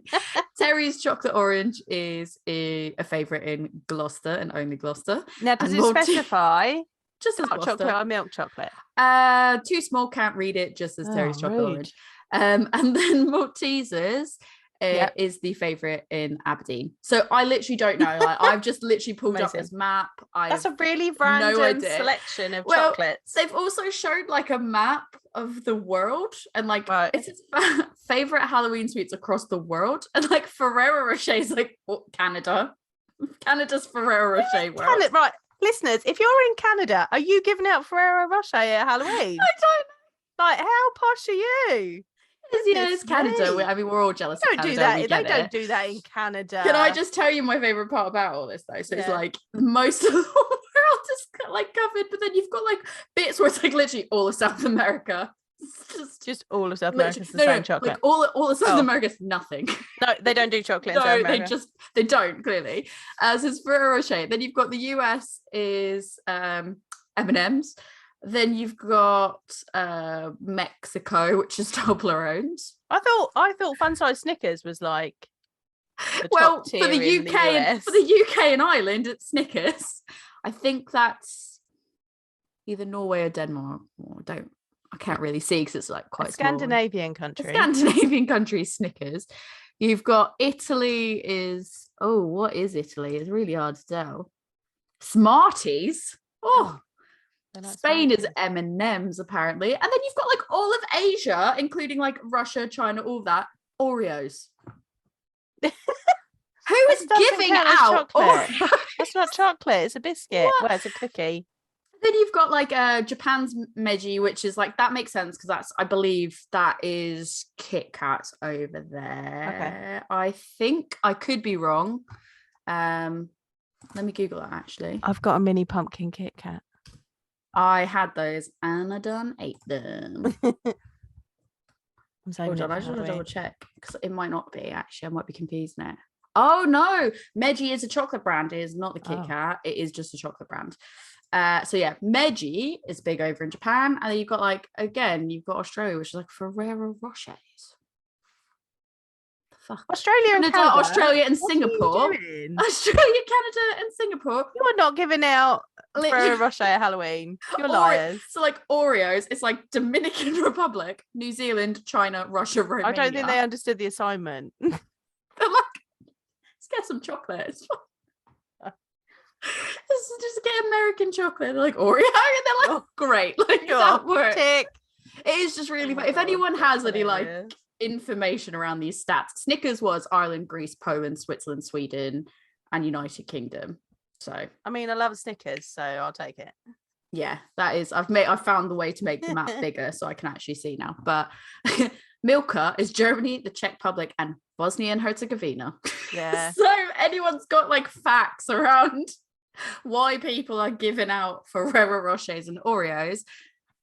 Terry's chocolate orange is a favourite in Gloucester and only Gloucester. Now, does it specify just as dark chocolate or milk chocolate? Too small, can't read it, just as Terry's chocolate orange. And then Maltesers is the favourite in Aberdeen. So I literally don't know. Like, I've just literally pulled up this map. That's a really random selection of chocolates. They've also showed like a map of the world, and like it's his favourite Halloween sweets across the world. And like Ferrero Rocher is like Canada. Canada's Ferrero Rocher world. Right. Listeners, if you're in Canada, are you giving out Ferrero Rocher at Halloween? I don't know. Like, how posh are you? It's Canada. We're all jealous of Canada. They don't do that in Canada. Can I just tell you my favourite part about all this, though? So it's like most of the world is like covered, but then you've got like bits where it's like literally all of South America. Just all of South America is the same chocolate. Like all of South America's nothing. No, they don't do chocolate in South America. They don't, clearly. As is Ferrero Rocher. Then you've got the US is M&Ms. Then you've got Mexico, which is Toblerones. I thought fun size Snickers was like for the UK and Ireland, it's Snickers. I think that's either Norway or Denmark. I can't really see because it's like quite a Scandinavian country. Scandinavian country Snickers. You've got Italy is what is Italy? It's really hard to tell. Smarties. Spain is M&Ms apparently, and then you've got like all of Asia, including like Russia, China, all that. Oreos. Who is giving out Oreos? That's not chocolate. It's a biscuit. What? Well, it's a cookie. Then you've got like Japan's Meiji, which is like, that makes sense because I believe that is Kitkat over there. Okay. I think I could be wrong. Let me Google that actually. I've got a mini pumpkin Kitkat. I had those and I done ate them. Hold on, I just want to double check because it might not be actually. I might be confused now. Oh no, Meiji is a chocolate brand. It is not the Kit Kat. It is just a chocolate brand. So yeah, Meiji is big over in Japan, and then you've got you've got Australia, which is like Ferrero Rochers. Fuck. Australia and Canada. Australia and Singapore. Australia, Canada, and Singapore. You're not giving out Ferrero Rocher at Halloween. You're liars. So like Oreos, it's like Dominican Republic, New Zealand, China, Russia, Romania. I don't think they understood the assignment. They're like, let's get some chocolate. Just get American chocolate. They're like Oreo, and they're like, great. Like that works. Tick. It is just really fun. If anyone has any like information around these stats, Snickers was Ireland, Greece, Poland, Switzerland, Sweden, and United Kingdom. So I mean, I love Snickers, so I'll take it. Yeah, that is. I've found the way to make the map bigger so I can actually see now. But Milka is Germany, the Czech Republic, and Bosnia and Herzegovina. Yeah. So anyone's got like facts around why people are giving out Ferrero Rochers and Oreos,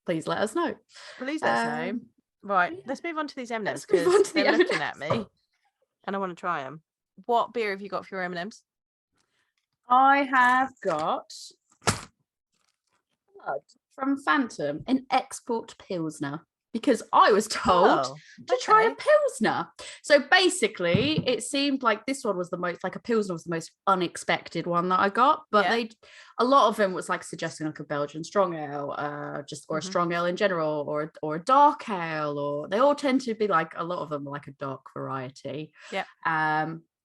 please let us know. Please let us know. Right, let's move on to these M&Ms because they're looking at me and I want to try them. What beer have you got for your M&Ms? I have got blood from Phantom, an export Pilsner, because I was told to try a Pilsner. So basically, it seemed like this one was the most, like a Pilsner was the most unexpected one that I got. But a lot of them was like suggesting like a Belgian strong ale, or a strong ale in general, or a dark ale, or they all tend to be like, a lot of them are like a dark variety. Yeah.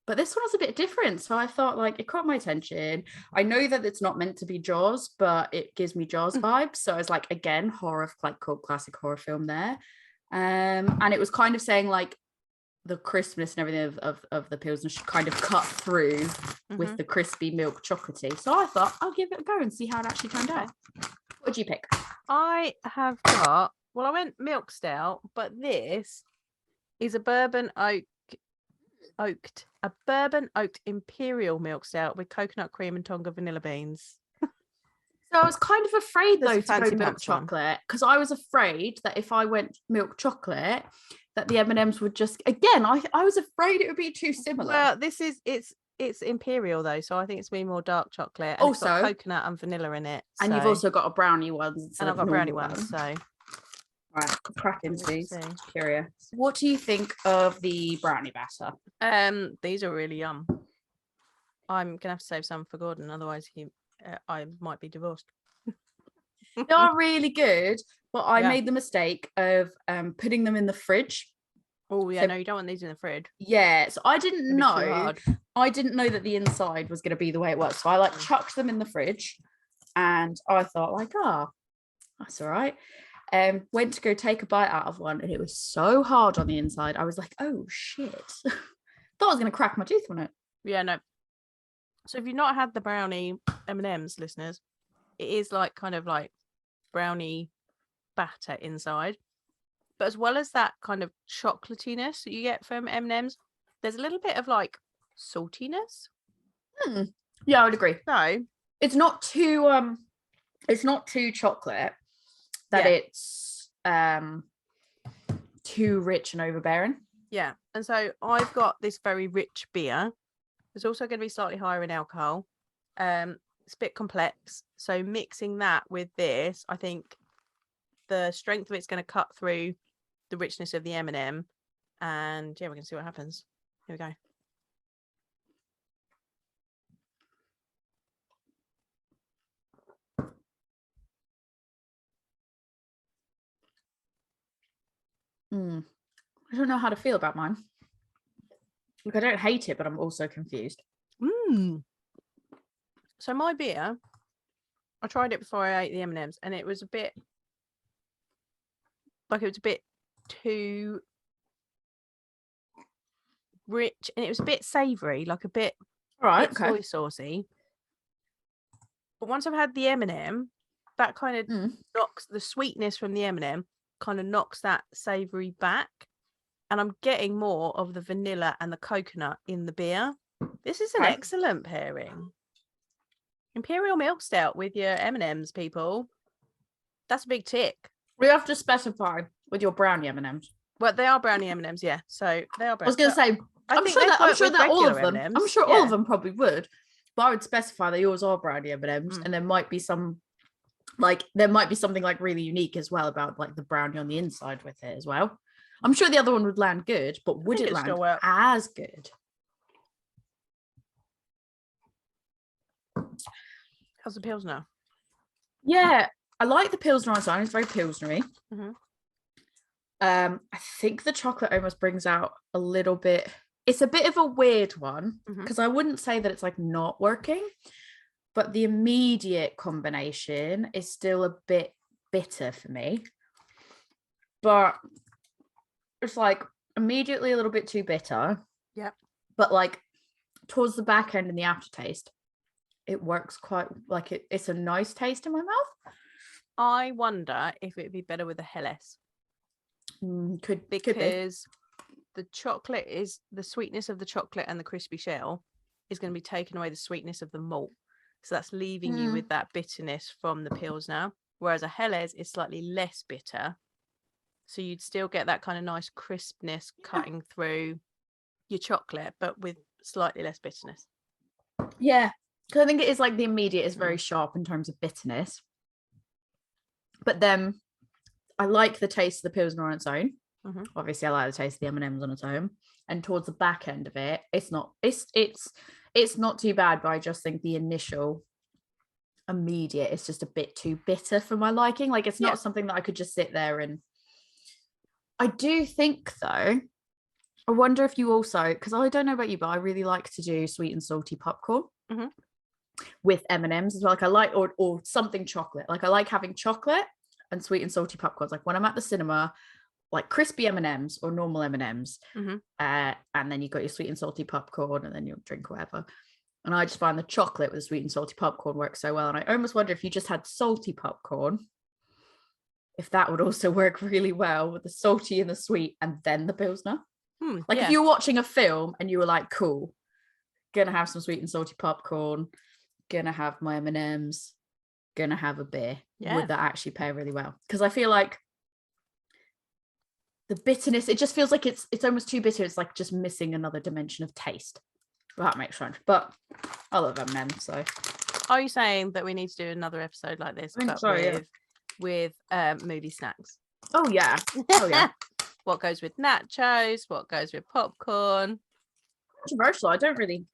But this one was a bit different. So I thought like it caught my attention. I know that it's not meant to be Jaws, but it gives me Jaws vibes. So I was like, again, horror, like cult classic horror film there. And it was kind of saying like the crispness and everything of the pills and should kind of cut through with the crispy milk chocolatey. So I thought I'll give it a go and see how it actually turned out. What did you pick? I have got, well, I went milk stout, but this is a bourbon oaked imperial milk stout with coconut cream and Tonga vanilla beans. So I was kind of afraid though to go milk chocolate because I was afraid that if I went milk chocolate that the M&Ms would just, again, I was afraid it would be too similar. Well, this is, it's imperial though, so I think it's going to be more dark chocolate. And also, it's got coconut and vanilla in it. And you've also got a brownie one. And I've got brownie ones, so. Right, crack into these. Curious. What do you think of the brownie batter? These are really yum. I'm gonna have to save some for Gordon, otherwise I might be divorced. They are really good, but I made the mistake of putting them in the fridge. Oh yeah, so, no, you don't want these in the fridge. Yeah, so I didn't know that the inside was going to be the way it was. So I like chucked them in the fridge, and I thought like, that's all right. Went to go take a bite out of one, and it was so hard on the inside. I was like, oh shit. Thought I was going to crack my tooth on it. Yeah, no. So if you've not had the brownie M&Ms, listeners, it is like kind of like brownie batter inside. But as well as that kind of chocolatiness that you get from M&Ms, there's a little bit of like saltiness. Yeah, I would agree. No, it's not too chocolate that it's too rich and overbearing. Yeah, and so I've got this very rich beer. It's also going to be slightly higher in alcohol. It's a bit complex. So mixing that with this, I think the strength of it's going to cut through the richness of the M&M. And yeah, we're going to see what happens. Here we go. I don't know how to feel about mine. Look, I don't hate it, but I'm also confused. So my beer, I tried it before I ate the M&Ms, and it was a bit too rich, and it was a bit savoury, like a bit soy saucy. But once I've had the M&M, that kind of knocks the sweetness from the M&M, kind of knocks that savoury back, and I'm getting more of the vanilla and the coconut in the beer. This is an excellent pairing. Imperial milk stout with your M&Ms, people. That's a big tick. We have to specify with your brownie M&Ms. Well, they are brownie M&Ms, yeah. So they are brownie. I was going to say, I'm sure that all of them. M&Ms. I'm sure all of them probably would, but I would specify that yours are brownie M&Ms, and there might be some, like something like really unique as well about like the brownie on the inside with it as well. I'm sure the other one would land good, but would it land as good? How's the Pilsner? Yeah, I like the Pilsner on its own. It's very Pilsnery. I think the chocolate almost brings out a little bit. It's a bit of a weird one because I wouldn't say that it's like not working, but the immediate combination is still a bit bitter for me. But it's like immediately a little bit too bitter. Yeah. But like towards the back end and the aftertaste, it works quite like it's a nice taste in my mouth. I wonder if it'd be better with a Helles. Could be. The chocolate is the sweetness of the chocolate and the crispy shell is going to be taken away the sweetness of the malt. So that's leaving you with that bitterness from the Pilsner. Whereas a Helles is slightly less bitter. So you'd still get that kind of nice crispness cutting through your chocolate, but with slightly less bitterness. Yeah. Because I think it is like the immediate is very sharp in terms of bitterness. But then I like the taste of the Pilsner on its own. Obviously, I like the taste of the M&Ms on its own. And towards the back end of it, it's not too bad, but I just think the initial immediate is just a bit too bitter for my liking. Like it's not something that I could just sit there and. I do think though I wonder if you also, because I don't know about you, but I really like to do sweet and salty popcorn with M&Ms as well. Like I like, or something chocolate. Like I like having chocolate and sweet and salty popcorns. Like when I'm at the cinema, like crispy M&Ms or normal M&Ms, and then you got your sweet and salty popcorn, and then you'll drink whatever. And I just find the chocolate with the sweet and salty popcorn works so well. And I almost wonder if you just had salty popcorn, if that would also work really well with the salty and the sweet, and then the Pilsner. Like if you were watching a film and you were like, cool, gonna have some sweet and salty popcorn, gonna have my M&Ms, gonna have a beer, would that actually pair really well? Because I feel like the bitterness, it just feels like it's almost too bitter. It's like just missing another dimension of taste. Well, that makes sense. But I love M&Ms. So are you saying that we need to do another episode like this, but with movie snacks? Oh yeah. What goes with nachos? What goes with popcorn? Controversial. I don't really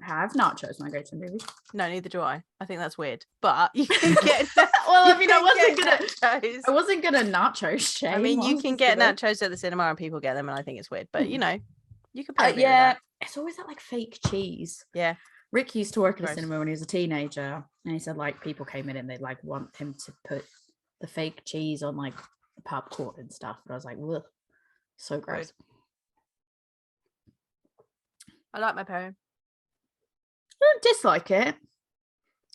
have nachos when I go to the movies. No, neither do I. I think that's weird. But you can get. Well, I mean, I wasn't gonna nachos shame. I mean, you can get nachos at the cinema and people get them, and I think it's weird. But you know, you can pair with that. It's always that like fake cheese. Yeah. Rick used to work at a cinema when he was a teenager, and he said like people came in and they'd like want him to put the fake cheese on like the popcorn and stuff. And I was like, ugh, so gross. I like my pairing. I don't dislike it.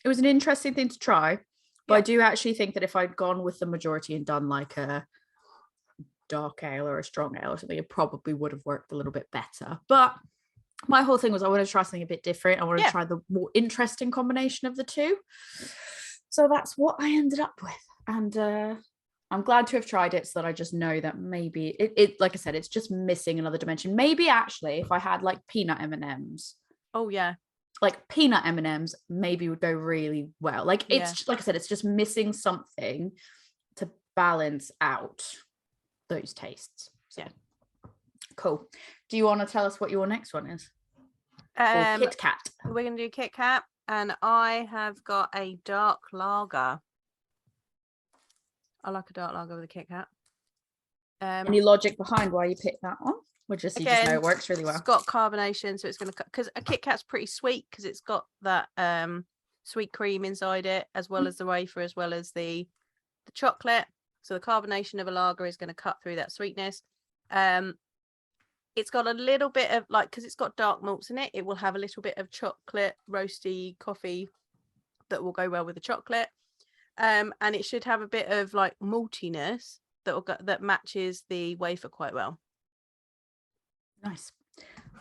It was an interesting thing to try, but I do actually think that if I'd gone with the majority and done like a dark ale or a strong ale or something, it probably would have worked a little bit better. But my whole thing was I wanted to try something a bit different. I wanted to try the more interesting combination of the two. So that's what I ended up with. And I'm glad to have tried it so that I just know that maybe it like I said, it's just missing another dimension. Maybe actually if I had like peanut M&Ms. Oh yeah. Like peanut M&Ms maybe would go really well. Like it's like I said, it's just missing something to balance out those tastes. So cool. Do you want to tell us what your next one is? Kitkat. We're gonna do Kitkat, and I have got a dark lager. I like a dark lager with a Kitkat. Any logic behind why you picked that one? Or just you just know it works really well? It's got carbonation, so it's gonna because a Kitkat's pretty sweet because it's got that sweet cream inside it, as well as the wafer, as well as the chocolate. So the carbonation of a lager is going to cut through that sweetness. It's got a little bit of like, because it's got dark malts in it, it will have a little bit of chocolate, roasty coffee that will go well with the chocolate. And it should have a bit of like maltiness that matches the wafer quite well. Nice.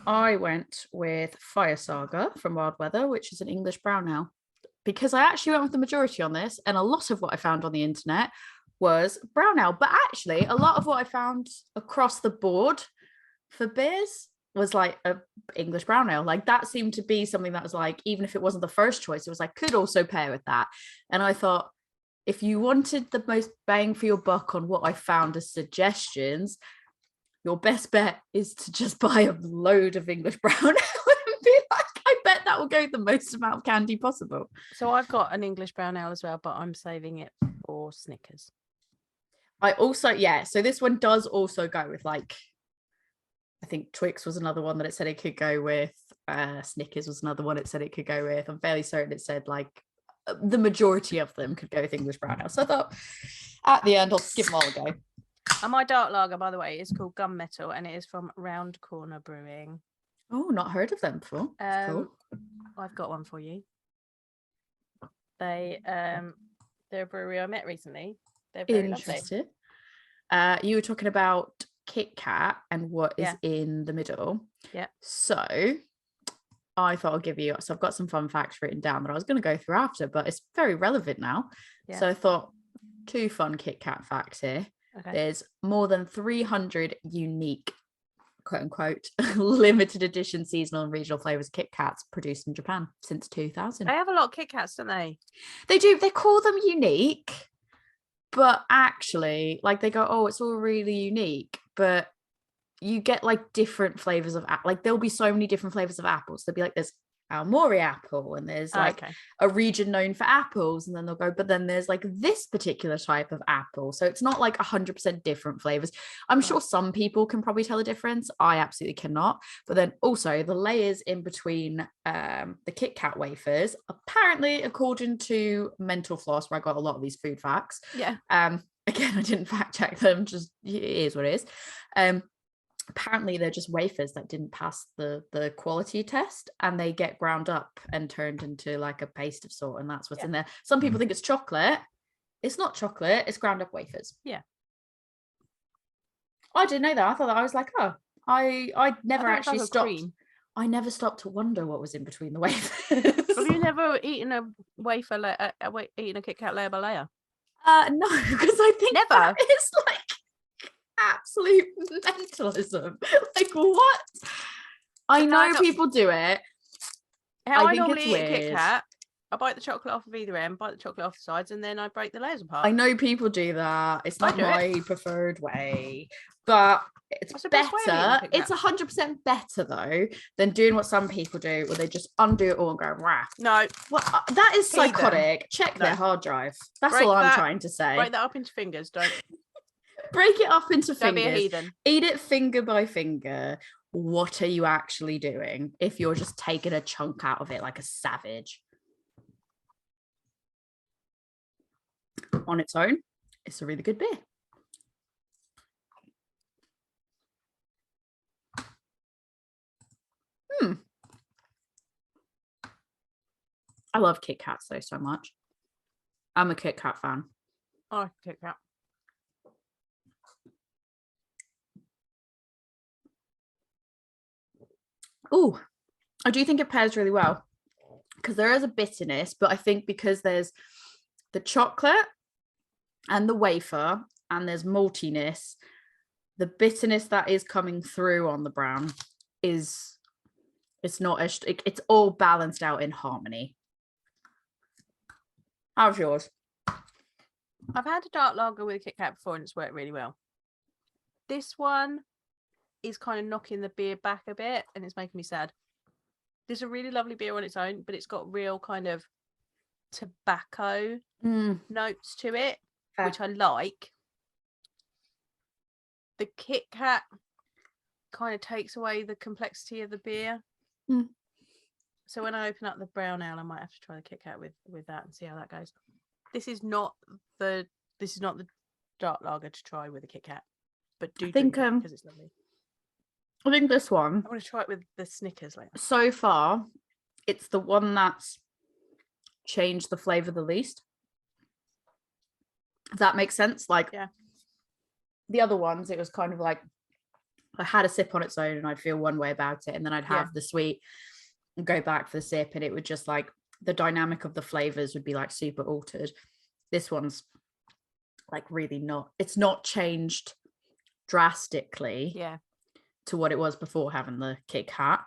I went with Fire Saga from Wild Weather, which is an English brown ale, because I actually went with the majority on this, and a lot of what I found on the internet was brown ale. But actually, a lot of what I found across the board for beers was like a English brown ale. Like that seemed to be something that was like, even if it wasn't the first choice, it was like could also pair with that. And I thought, if you wanted the most bang for your buck on what I found as suggestions, your best bet is to just buy a load of English brown ale and be like, I bet that will go the most amount of candy possible. So I've got an English brown ale as well, but I'm saving it for Snickers. I also, so this one does also go with like, I think Twix was another one that it said it could go with. Snickers was another one it said it could go with. I'm fairly certain it said like the majority of them could go with English brown ale. So I thought at the end, I'll give them all a go. And my dark lager, by the way, is called Gunmetal, and it is from Round Corner Brewing. Oh, not heard of them before. Cool. I've got one for you. They're a brewery I met recently. They're very interesting. You were talking about Kitkat and what is in the middle. Yeah. So I thought I'll give you. So I've got some fun facts written down that I was going to go through after, but it's very relevant now. Yeah. So I thought 2 fun Kitkat facts here. Okay. There's more than 300 unique, quote unquote, limited edition seasonal and regional flavors of Kitkats produced in Japan since 2000. They have a lot of Kitkats, don't they? They do. They call them unique, but actually, like they go, oh, it's all really unique, but you get like different flavors of like there'll be so many different flavors of apples. There'll be like there's Aomori apple, and there's like a region known for apples, and then they'll go, but then there's like this particular type of apple. So it's not like 100% different flavors. I'm sure some people can probably tell the difference. I absolutely cannot. But then also the layers in between the KitKat wafers, apparently, according to Mental Floss, where I got a lot of these food facts. Yeah. Again, I didn't fact check them, just it is what it is. Apparently they're just wafers that didn't pass the quality test, and they get ground up and turned into like a paste of sort, and that's what's in there. Some people think it's chocolate. It's not chocolate, it's ground up wafers. Yeah. I didn't know that. I thought that I was like, oh, I never actually stopped. Cream. I never stopped to wonder what was in between the wafers. Have you never eaten a wafer, eaten a KitKat layer by layer? No, because I think that is like absolute mentalism. Like, what? I know people do it. How I normally eat a KitKat, I bite the chocolate off of either end, bite the chocolate off the sides, and then I break the layers apart. I know people do that. It's not my preferred way, but it's better. It's 100% better though than doing what some people do, where they just undo it all and go, rah. No. Well, that is psychotic. Check their hard drive. That's all I'm trying to say. Break that up into fingers. Don't break it up into Don't fingers. Be a heathen. Eat it finger by finger. What are you actually doing if you're just taking a chunk out of it like a savage? On its own, it's a really good beer. I love Kit Kats though so much. I'm a Kit Kat fan. I like Kit Kat. Oh, I do think it pairs really well because there is a bitterness, but I think because there's the chocolate and the wafer and there's maltiness, the bitterness that is coming through on the brown is it's all balanced out in harmony. How's yours? I've had a dark lager with a Kit Kat before and it's worked really well. This one is kind of knocking the beer back a bit and it's making me sad. This is a really lovely beer on its own, but it's got real kind of tobacco notes to it, which I like. The Kit Kat kind of takes away the complexity of the beer. So when I open up the brown ale, I might have to try the Kit Kat with that and see how that goes. This is not the dark lager to try with a Kit Kat, but do drink it because it's lovely. I think this one, I want to try it with the Snickers later. So far, it's the one that's changed the flavor the least. If that makes sense. Like, the other ones, it was kind of like I had a sip on its own and I'd feel one way about it, and then I'd have the sweet and go back for the sip, and it would just like the dynamic of the flavors would be like super altered. This one's like really not. It's not changed drastically. To what it was before having the Kit Kat,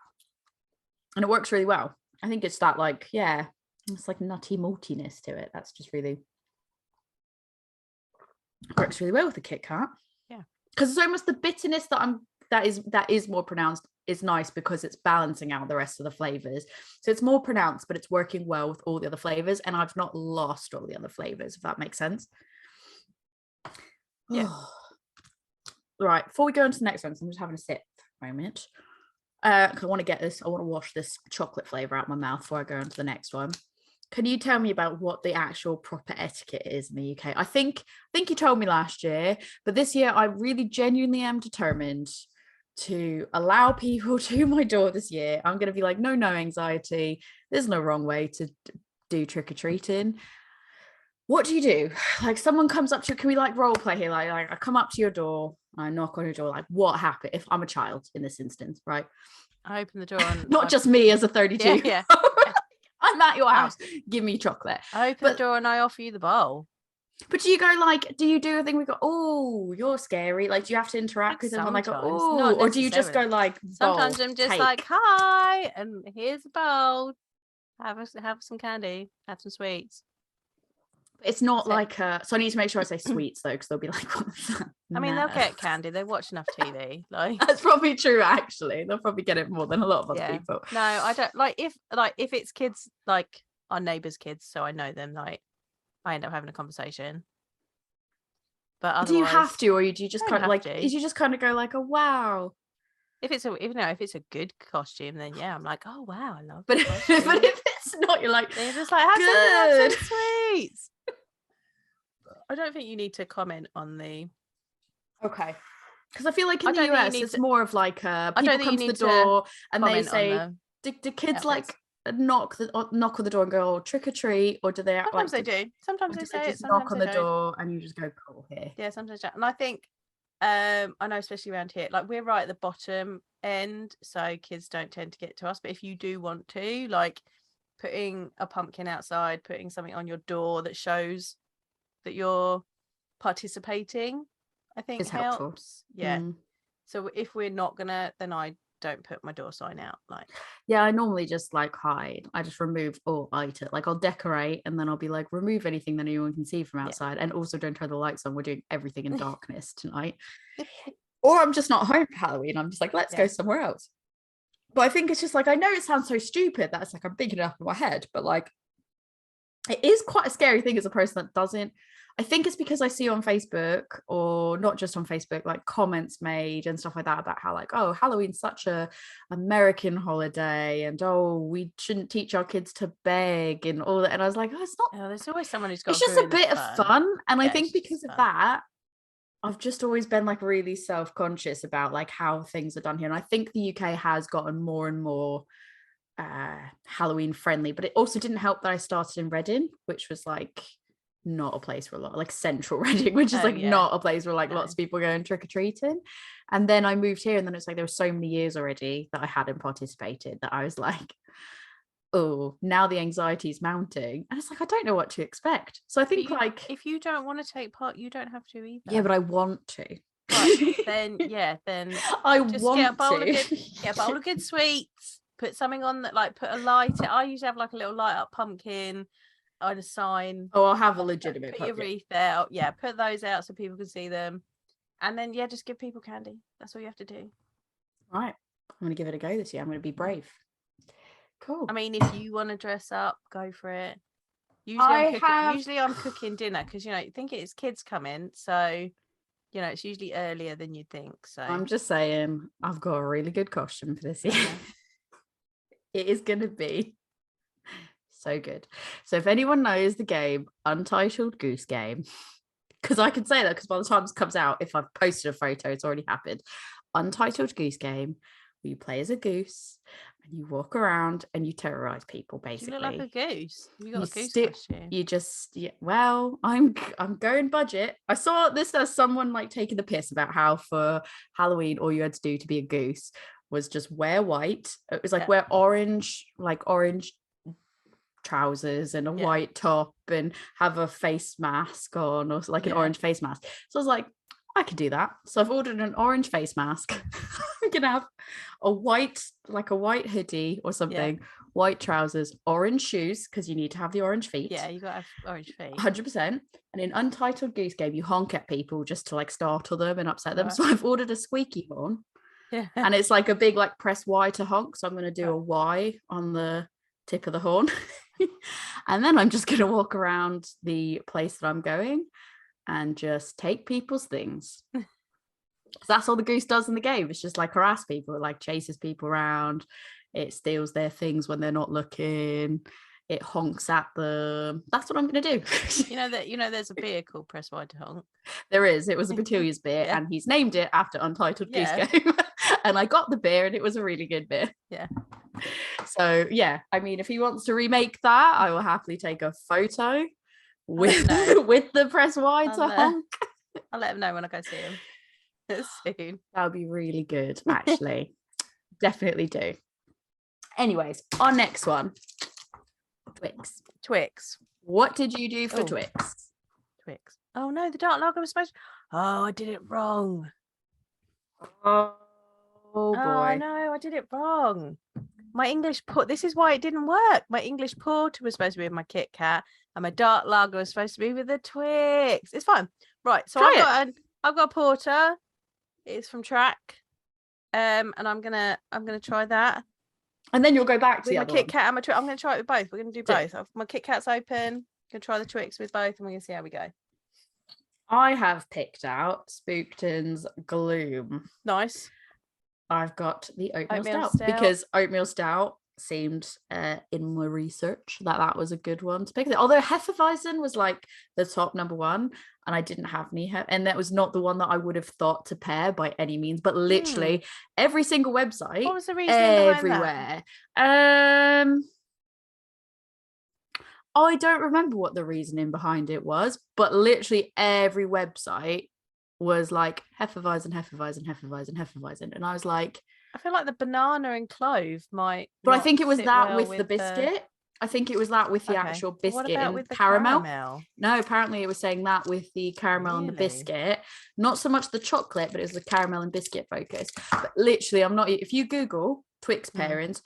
and it works really well. I think it's that like it's like nutty maltiness to it. That's just really works really well with the Kit Kat. Because it's almost the bitterness that is more pronounced is nice because it's balancing out the rest of the flavors. So it's more pronounced, but it's working well with all the other flavors, and I've not lost all the other flavors, if that makes sense. Right, before we go into the next one, so I'm just having a sip for a moment. I want to wash this chocolate flavor out of my mouth before I go into the next one. Can you tell me about what the actual proper etiquette is in the UK? I think you told me last year, but this year I really genuinely am determined to allow people to my door this year. I'm going to be like, no anxiety. There's no wrong way to do trick-or-treating. What do you do? Like, someone comes up to you, can we like role play here? Like I come up to your door, I knock on your door, like what happened if I'm a child in this instance, right? I open the door and not just me as a 32. Yeah. I'm at your house. Give me chocolate. I open the door and I offer you the bowl. But do you go like, do you do a thing we go, oh, you're scary? Like, do you have to interact with them? Like, oh, or do you just go like, sometimes I'm just like, hi, and here's a bowl. Have some candy, have some sweets. It's not like so I need to make sure I say sweets though, because they'll be like, what's that? I mean, they'll get candy. They watch enough TV. Like that's probably true. Actually, they'll probably get it more than a lot of other people. No, I don't like if it's kids like our neighbours' kids, so I know them. Like I end up having a conversation. But otherwise, do you have to, or do you just kind of like? To. You just kind of go like, "Oh wow." If it's a good costume, then yeah, I'm like, "Oh wow, I love." But if it's not, you're like, they're just like, "Have some sweets." I don't think you need to comment on the. Okay. Because I feel like in the US, it's more of like people come to the door and they say, do kids like knock on the door and go, oh, trick or treat, or do they? Sometimes they do. Sometimes they say just knock on the door and you just go, cool, here. Yeah, sometimes. And I think, I know, especially around here, like we're right at the bottom end, so kids don't tend to get to us. But if you do want to, like putting a pumpkin outside, putting something on your door that shows that you're participating, I think is helps. Helpful. Yeah. So if we're not gonna, then I don't put my door sign out. Like, yeah, I normally just like hide. I just remove all item. Like I'll decorate and then I'll be like, remove anything that anyone can see from outside, and also don't turn the lights on. We're doing everything in darkness tonight. Or I'm just not home for Halloween. I'm just like, let's go somewhere else. But I think it's just like, I know it sounds so stupid that it's like I'm thinking it up in my head, but like it is quite a scary thing as a person that doesn't. I think it's because I see on Facebook, or not just on Facebook, like comments made and stuff like that about how like, oh, Halloween's such a American holiday, and oh, we shouldn't teach our kids to beg and all that. And I was like, oh, it's not. Oh, there's always someone who's got. It's just a bit of fun, and I think because of that, I've just always been like really self-conscious about like how things are done here. And I think the UK has gotten more and more Halloween friendly, but it also didn't help that I started in Reading, which was like not a place for a lot, like central Reading, which is not a place where like lots of people going trick-or-treating. And then I moved here, and then it's like there were so many years already that I hadn't participated that I was like, oh, now the anxiety is mounting, and it's like I don't know what to expect. So I think like if you don't want to take part, you don't have to either. Yeah, but I want to. Right, then I just want get a bowl of good sweets, put something on that, like put a light. I usually have like a little light up pumpkin on a sign. Oh, I'll have a legitimate put your wreath out. Yeah, put those out so people can see them, and then just give people candy. That's all you have to do. Right, I'm gonna give it a go this year. I'm gonna be brave. Cool. I mean, if you want to dress up, go for it. Usually I'm cooking dinner because you think it's kids coming, so it's usually earlier than you'd think. So I'm just saying, I've got a really good costume for this year. It is gonna be so good. So if anyone knows the game Untitled Goose Game, because I can say that because by the time this comes out, if I've posted a photo, it's already happened. Untitled Goose Game, where you play as a goose and you walk around and you terrorize people. Basically, you look like a goose. You got a goose costume. You just well, I'm going budget. I saw this as someone like taking the piss about how for Halloween all you had to do to be a goose was just wear white. It was like wear orange trousers and a white top and have a face mask on, or like an orange face mask. So I was like, I could do that. So I've ordered an orange face mask. I'm gonna have a white hoodie or something, white trousers, orange shoes, because you need to have the orange feet. Yeah, you gotta have orange feet. 100%. And in Untitled Goose Game, you honk at people just to like startle them and upset them. So I've ordered a squeaky horn. Yeah. And it's like a big like press Y to honk. So I'm gonna do a Y on the tip of the horn. And then I'm just gonna walk around the place that I'm going and just take people's things. That's all the goose does in the game. It's just like harass people. It like chases people around. It steals their things when they're not looking. It honks at them. That's what I'm going to do. There's a beer called Press Y to Honk. There is. It was a Batilia's beer, and he's named it after Untitled Goose Game. And I got the beer, and it was a really good beer. Yeah. So yeah, I mean, if he wants to remake that, I will happily take a photo with the Press Y to honk. I'll let him know when I go see him soon. That would be really good, actually. Definitely do. Anyways, our next one. Twix. What did you do for Twix? Oh no, the dark lager was supposed. I did it wrong. Oh boy. Oh no, I did it wrong. My English port. This is why it didn't work. My English porter was supposed to be with my Kitkat, and my dark lager was supposed to be with the Twix. It's fine. Right. So I got I've got a porter. It's from Track. And I'm gonna try that. And then you'll go back to with the my other Kit one. Kat and my Twix. I'm gonna try it with both. We're gonna do both. My Kit Kat's open. Gonna try the Twix with both, and we're gonna see how we go. I have picked out Spookton's Gloom. Nice. I've got the oatmeal stout because oatmeal stout seemed in my research that was a good one to pick. Although Hefeweizen was like the top number one, and I didn't have any, and that was not the one that I would have thought to pair by any means. But literally every single website, what was the reason everywhere? I don't remember what the reasoning behind it was, but literally every website was like Hefeweizen, and I was like, I feel like the banana and clove might. But I think it was that with the biscuit. I think it was that with the actual biscuit. What about with the caramel? No, apparently it was saying that with the caramel and the biscuit. Not so much the chocolate, but it was the caramel and biscuit focus. But literally, if you Google Twix pairings,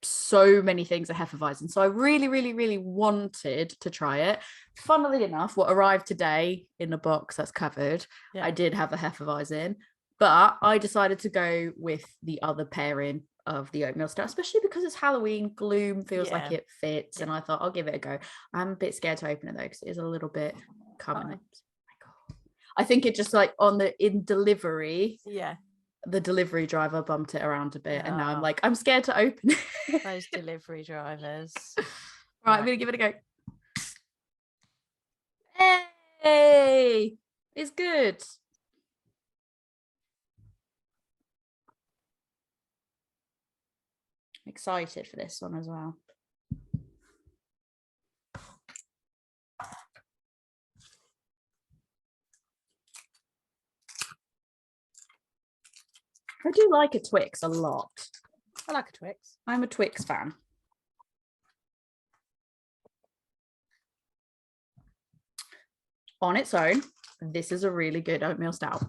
so many things are Hefeweizen. So I really, really, really wanted to try it. Funnily enough, what arrived today in a box that's covered, I did have a Hefeweizen, but I decided to go with the other pairing of the oatmeal stout, especially because it's Halloween. Gloom feels like it fits, and I thought I'll give it a go. I'm a bit scared to open it though because it is a little bit coming up. I think it just like in delivery. Yeah. The delivery driver bumped it around a bit, and now I'm like, I'm scared to open it. Those delivery drivers. Right, I'm gonna give it a go. Hey, it's good. Excited for this one as well. I do like a Twix a lot. I like a Twix. I'm a Twix fan. On its own, this is a really good oatmeal stout.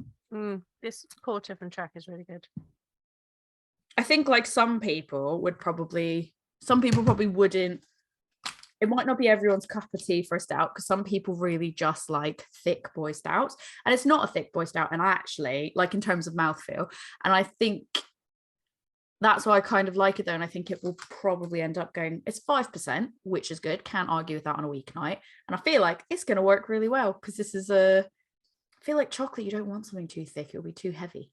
This porter from Track is really good. I think like some people probably wouldn't. It might not be everyone's cup of tea for a stout because some people really just like thick boy stouts, and it's not a thick boy stout. And I actually like in terms of mouthfeel, and I think that's why I kind of like it though. And I think it will probably end up going. It's 5%, which is good. Can't argue with that on a weeknight. And I feel like it's going to work really well because this is I feel like chocolate. You don't want something too thick; it'll be too heavy.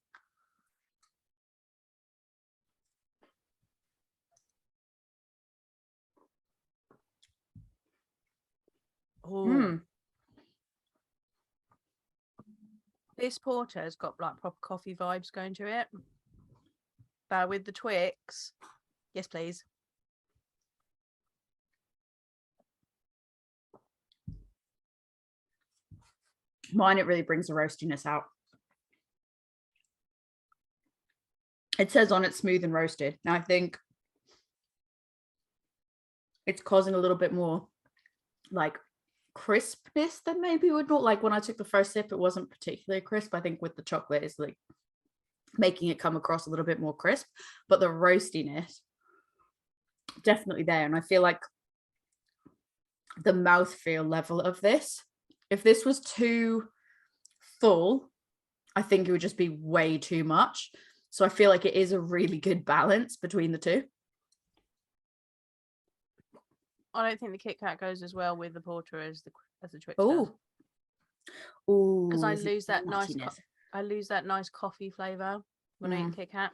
This porter has got like proper coffee vibes going to it. But with the Twix, yes, please. Mine, it really brings the roastiness out. It says on it smooth and roasted. Now I think it's causing a little bit more like crispness than maybe would not. Like when I took the first sip, it wasn't particularly crisp. I think with the chocolate is like making it come across a little bit more crisp, but the roastiness definitely there. And I feel like the mouthfeel level of this, if this was too full, I think it would just be way too much. So I feel like it is a really good balance between the two. I don't think the Kit Kat goes as well with the porter as the Twix. Oh, because I lose that nice coffee flavor when I eat Kit Kat.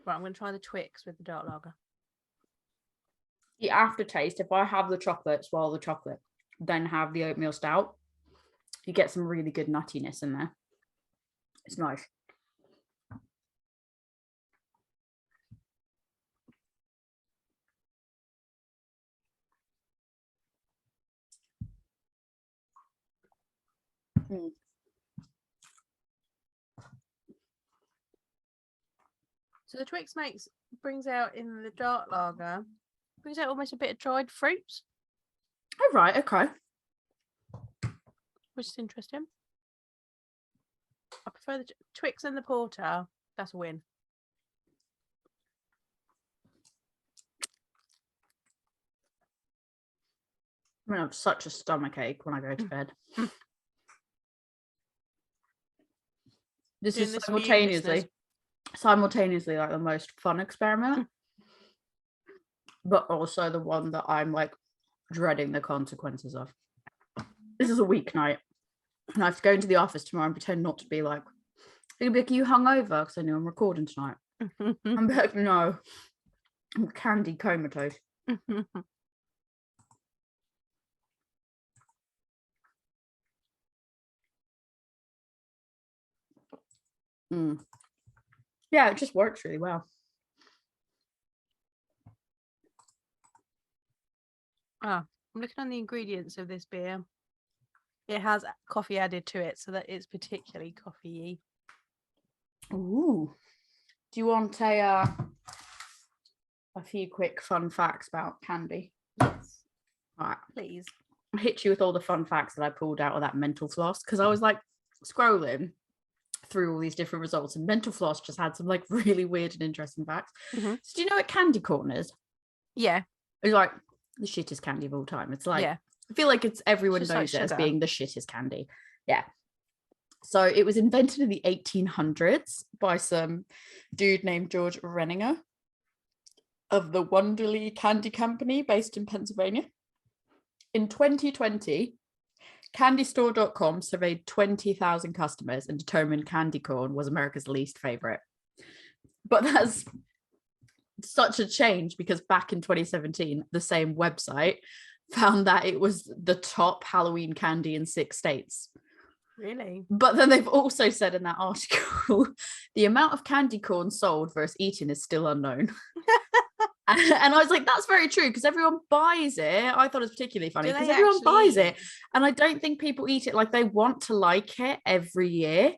Right, I'm going to try the Twix with the dark lager. The aftertaste, if I have the chocolate, swallow the chocolate, then have the oatmeal stout, you get some really good nuttiness in there. It's nice. So the Twix brings out in the dark lager, brings out almost a bit of dried fruits. Oh, right, okay. Which is interesting. I prefer the Twix and the porter. That's a win. I'm gonna have such a stomachache when I go to bed. This is simultaneously like the most fun experiment, but also the one that I'm like dreading the consequences of. This is a weeknight, and I have to go into the office tomorrow and pretend not to be like, they're gonna be like, you hungover? Because I know I'm recording tonight. I'm like, no, I'm candy comatose. Yeah, it just works really well. I'm looking on the ingredients of this beer. It has coffee added to it, so that it's particularly coffee-y. Ooh. Do you want a few quick fun facts about candy? Yes. All right. Please. I'll hit you with all the fun facts that I pulled out of that mental floss, because I was like scrolling through all these different results, and mental floss just had some like really weird and interesting facts. So do you know what candy corn is? Yeah. It's like the shittest candy of all time. It's like, I feel like everyone knows like it as being the shittest candy. Yeah. So it was invented in the 1800s by some dude named George Renninger of the Wonderly Candy Company based in Pennsylvania. In 2020, candystore.com surveyed 20,000 customers and determined candy corn was America's least favorite. But that's such a change, because back in 2017, the same website found that it was the top Halloween candy in 6 states. Really? But then they've also said in that article, the amount of candy corn sold versus eaten is still unknown. And I was like, that's very true, because everyone buys it. I thought it was particularly funny because everyone buys it. And I don't think people eat it like they want to like it every year.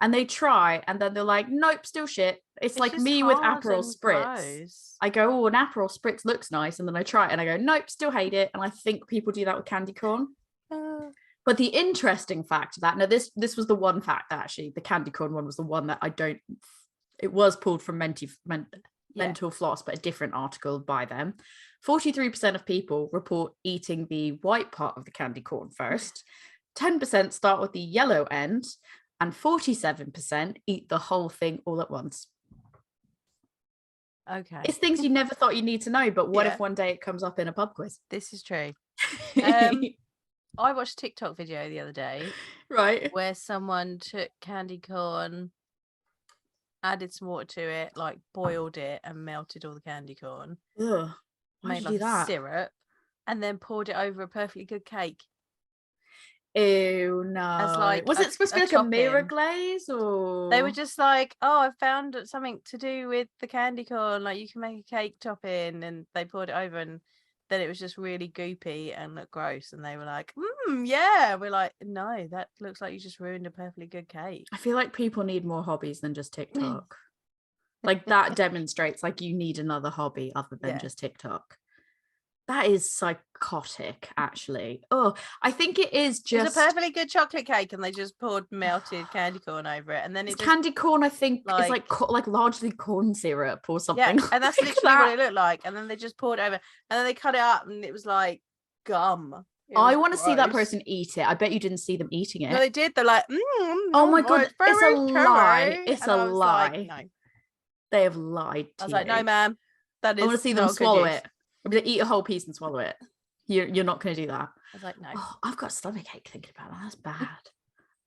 And they try, and then they're like, nope, still shit. It's like me with Aperol Spritz. Gross. I go, oh, an Aperol Spritz looks nice. And then I try it and I go, nope, still hate it. And I think people do that with candy corn. But the interesting fact of that, now this was the one fact that actually the candy corn one was the one that it was pulled from mental floss, but a different article by them. 43% of people report eating the white part of the candy corn first. 10% start with the yellow end, and 47% eat the whole thing all at once. Okay. It's things you never thought you need to know, but what if one day it comes up in a pub quiz? This is true. I watched a TikTok video the other day, right, where someone took candy corn, added some water to it, like boiled it and melted all the candy corn. Ugh, made like a syrup, and then poured it over a perfectly good cake. Ew, no. As like was it supposed to be like a mirror glaze, or they were just like, oh, I found something to do with the candy corn, like you can make a cake topping, and they poured it over, and then it was just really goopy and looked gross, and they were like, yeah. We're like, no, that looks like you just ruined a perfectly good cake. I feel like people need more hobbies than just TikTok. Like that demonstrates like you need another hobby other than just TikTok. That is psychotic, actually. Oh, I think it is just... It's a perfectly good chocolate cake, and they just poured melted candy corn over it, and then it's candy corn, I think, is like largely corn syrup or something. Yeah, and that's literally what it looked like. And then they just poured it over, and then they cut it up, and it was like gum. I want to see that person eat it. I bet you didn't see them eating it. No, they did. They're like, oh my god, it's a lie. It's a lie. Like, no. They have lied to you. I was like, no, ma'am. That is. I want to see them swallow it. I'm gonna eat a whole piece and swallow it. You're not gonna do that. I was like, no. Oh, I've got a stomachache thinking about that. That's bad.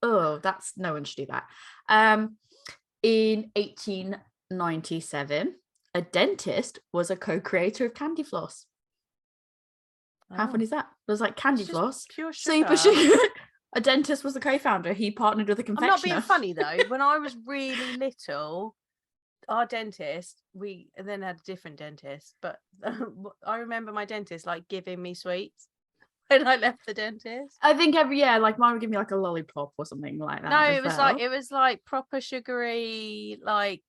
Oh, no one should do that. In 1897, a dentist was a co-creator of candy floss. How funny is that? There's like candy floss, pure sugar. Super sugar. A dentist was the co-founder. He partnered with a confectioner. I'm not being funny though. When I was really little, our dentist, we then had a different dentist, but I remember my dentist like giving me sweets when I left the dentist. I think like mine would give me like a lollipop or something like that. No, it was like proper sugary, like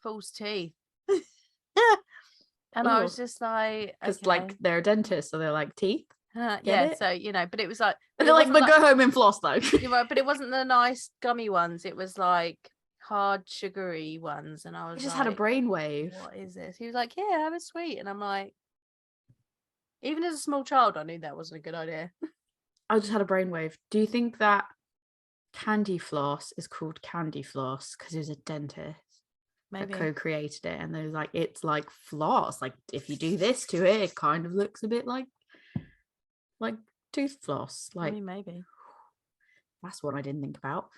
false teeth. And I was just like, because like they're a dentist, so they're like teeth. Yeah, so but it was like, but they're like, but go home and floss though. You're right, but it wasn't the nice gummy ones. It was like hard sugary ones, and I was just had a brainwave. What is this? He was like, yeah, have a sweet, and I'm like, even as a small child, I knew that wasn't a good idea. I just had a brainwave. Do you think that candy floss is called candy floss because it was a dentist that co-created it, and they're like, it's like floss. Like if you do this to it, it kind of looks a bit like tooth floss. Like maybe. That's what I didn't think about.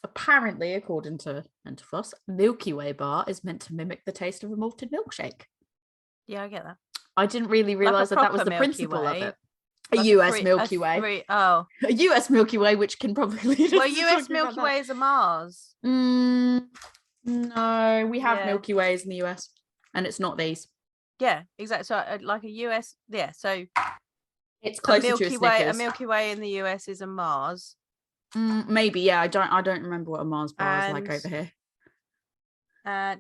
Apparently, according to Floss, Milky Way bar is meant to mimic the taste of a malted milkshake. Yeah, I get that. I didn't really realize that was the principle of it. A US Milky Way. A US Milky Way, which can probably. Well, US Milky Way is a Mars. No, we have Milky Ways in the US, and it's not these. Yeah, exactly. So, like a US, so it's closer to a Snickers. A Milky Way in the US is a Mars. Maybe, yeah. I don't remember what a Mars bar is like over here.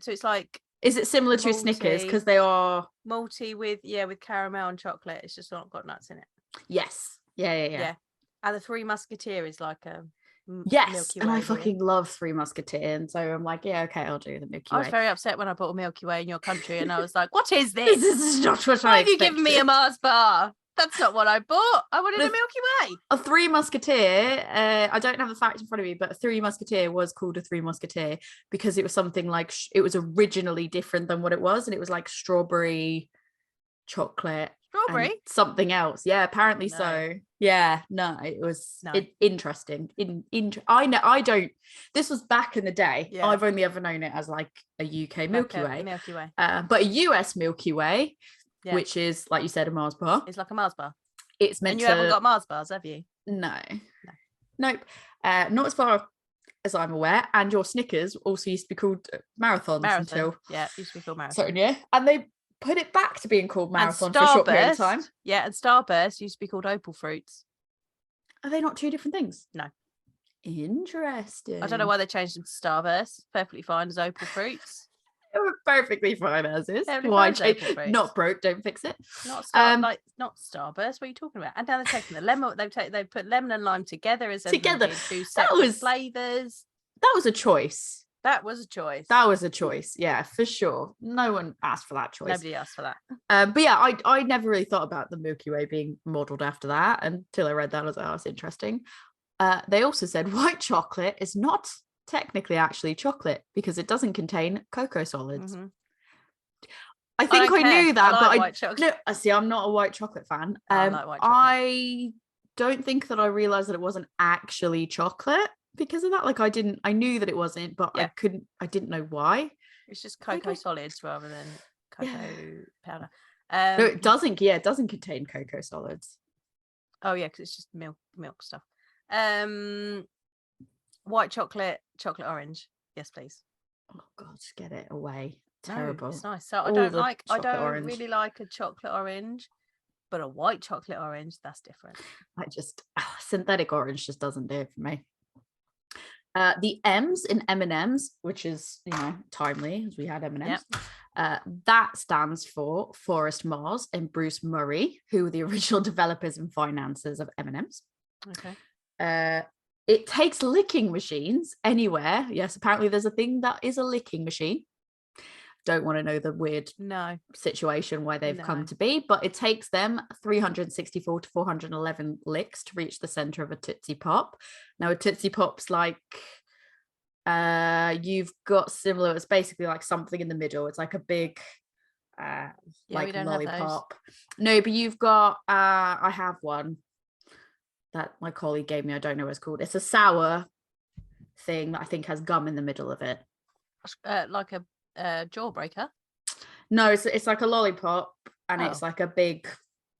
So it's like. Is it similar to a Snickers? Because they are malty with caramel and chocolate. It's just not got nuts in it. Yes. Yeah. And the Three Musketeer is like a Milky Way, and I fucking love Three Musketeer, and so I'm like, yeah, okay, I'll do the Milky Way. I was very upset when I bought a Milky Way in your country, and I was like, what is this? This is not what Why have you given me a Mars bar? That's not what I bought. I wanted a Milky Way. A Three Musketeer, I don't have the facts in front of me, but a Three Musketeer was called a Three Musketeer because it was something like, it was originally different than what it was, and it was like strawberry, chocolate, something else. Yeah, apparently so. Yeah, no, it was interesting. I don't. This was back in the day. Yeah. I've only ever known it as like a UK Milky Way. But a US Milky Way. Yeah. Which is, like you said, a Mars bar. It's like a Mars bar. It's meant and you haven't got Mars bars, have you? Nope. Not as far as I'm aware. And your Snickers also used to be called marathons until. Yeah, it used to be called marathon. Yeah. And they put it back to being called marathon for a short period of time. Yeah, and Starburst used to be called Opal Fruits. Are they not two different things? No. Interesting. I don't know why they changed them to Starburst. Perfectly fine as Opal Fruits. They were perfectly fine as is. Why change? Not broke, don't fix it. Not Starburst. What are you talking about? And now they're taking the lemon. They've put lemon and lime together as two separate flavors. That was a choice. That was a choice. Yeah, for sure. No one asked for that choice. Nobody asked for that. But yeah, I never really thought about the Milky Way being modelled after that until I read that. I was like, oh, that's interesting. They also said white chocolate is not technically actually chocolate because it doesn't contain cocoa solids. Mm-hmm. I think I knew that, but I'm not a white chocolate fan. I like white chocolate. I don't think that I realized that it wasn't actually chocolate because of that. Like I knew that it wasn't, but I didn't know why. It's just cocoa solids rather than cocoa powder. No, it doesn't contain cocoa solids. Oh yeah, because it's just milk stuff. White chocolate orange. Yes, please. Oh god, just get it away. Terrible. No, it's nice. So I don't really like a chocolate orange, but a white chocolate orange, that's different. Synthetic orange just doesn't do it for me. The M's in M&Ms, which is, timely as we had M&Ms. Yep. That stands for Forrest Mars and Bruce Murray, who were the original developers and financiers of M&Ms. Okay. It takes licking machines anywhere. Yes, apparently there's a thing that is a licking machine. Don't want to know the weird situation why they've come to be, but it takes them 364 to 411 licks to reach the center of a Tootsie Pop. Now a Tootsie Pop's like you've got similar, it's basically like something in the middle. It's like a big like lollipop. No, but you've got I have one that my colleague gave me. I don't know what it's called. It's a sour thing that I think has gum in the middle of it. Like a jawbreaker? No, it's like a lollipop, and it's like a big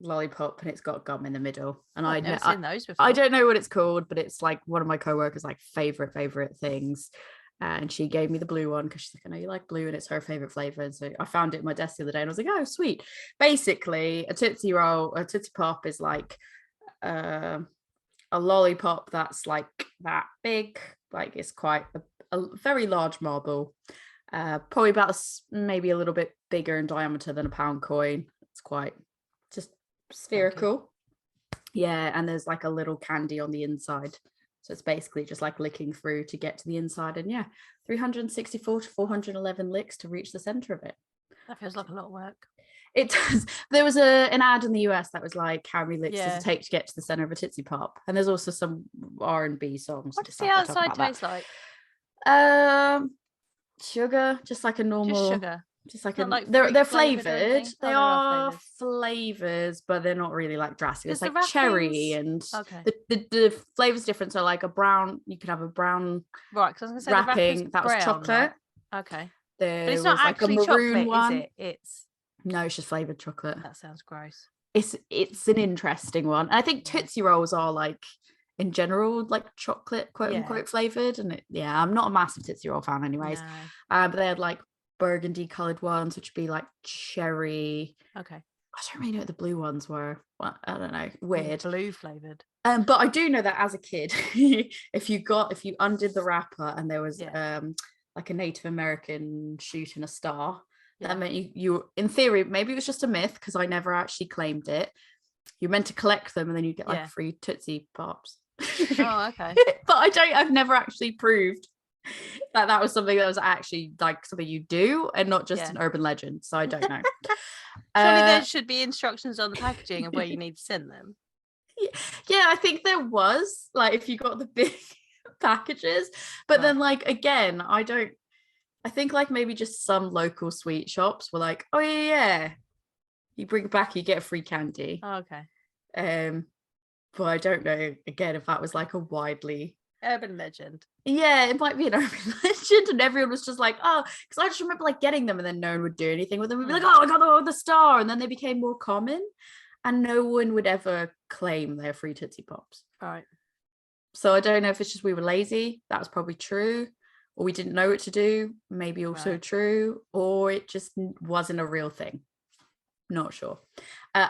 lollipop, and it's got gum in the middle. And I've never seen those before. I don't know what it's called, but it's like one of my coworkers' like favorite things. And she gave me the blue one because she's like, I know you like blue, and it's her favorite flavor. And so I found it in my desk the other day, and I was like, oh, sweet. Basically, a Tootsie Pop is like a lollipop that's like that big, like it's quite a very large marble, probably about maybe a little bit bigger in diameter than a pound coin. It's quite just spherical. Yeah, and there's like a little candy on the inside, so it's basically just like licking through to get to the inside. And 364 to 411 licks to reach the center of it. That feels like a lot of work. It does. There was an ad in the US that was like, how many licks does it take to get to the center of a Tootsie Pop? And there's also some R&B songs. What does the outside taste like? Sugar, just like a normal. Just sugar. Just like they're flavored. They are flavors, but they're not really like drastic. It's like cherry and the flavors different. So like a brown, you could have a brown because I was gonna say wrapping that was chocolate. Right? Okay, but it's not actually like a maroon chocolate, one. Is it? It's just flavored chocolate. That sounds gross. It's an interesting one. And I think Tootsie Rolls are like in general like chocolate quote unquote flavored, and I'm not a massive Tootsie Roll fan anyways. No. But they had like burgundy colored ones, which would be like cherry. Okay. I don't really know what the blue ones were. Well, I don't know. Weird. Blue flavored. But I do know that as a kid, if you undid the wrapper and there was like a Native American shooting a star, that meant you in theory, maybe it was just a myth because I never actually claimed it. You're meant to collect them and then you get like free Tootsie Pops. Oh, okay. But I've never actually proved that was something that was actually like something you do and not just an urban legend. So I don't know. Surely there should be instructions on the packaging of where you need to send them. Yeah, I think there was, like, if you got the big packages, but then like again, I think like maybe just some local sweet shops were like, oh yeah, you bring it back, you get a free candy. Oh, okay. But I don't know again if that was like a widely urban legend. Yeah, it might be an urban legend, and everyone was just like, oh, because I just remember like getting them and then no one would do anything with them. We'd be like, oh, I got the star, and then they became more common and no one would ever claim their free Tootsie Pops. Right. So I don't know if it's just we were lazy, that was probably true, or we didn't know what to do, maybe also true, or it just wasn't a real thing. Not sure.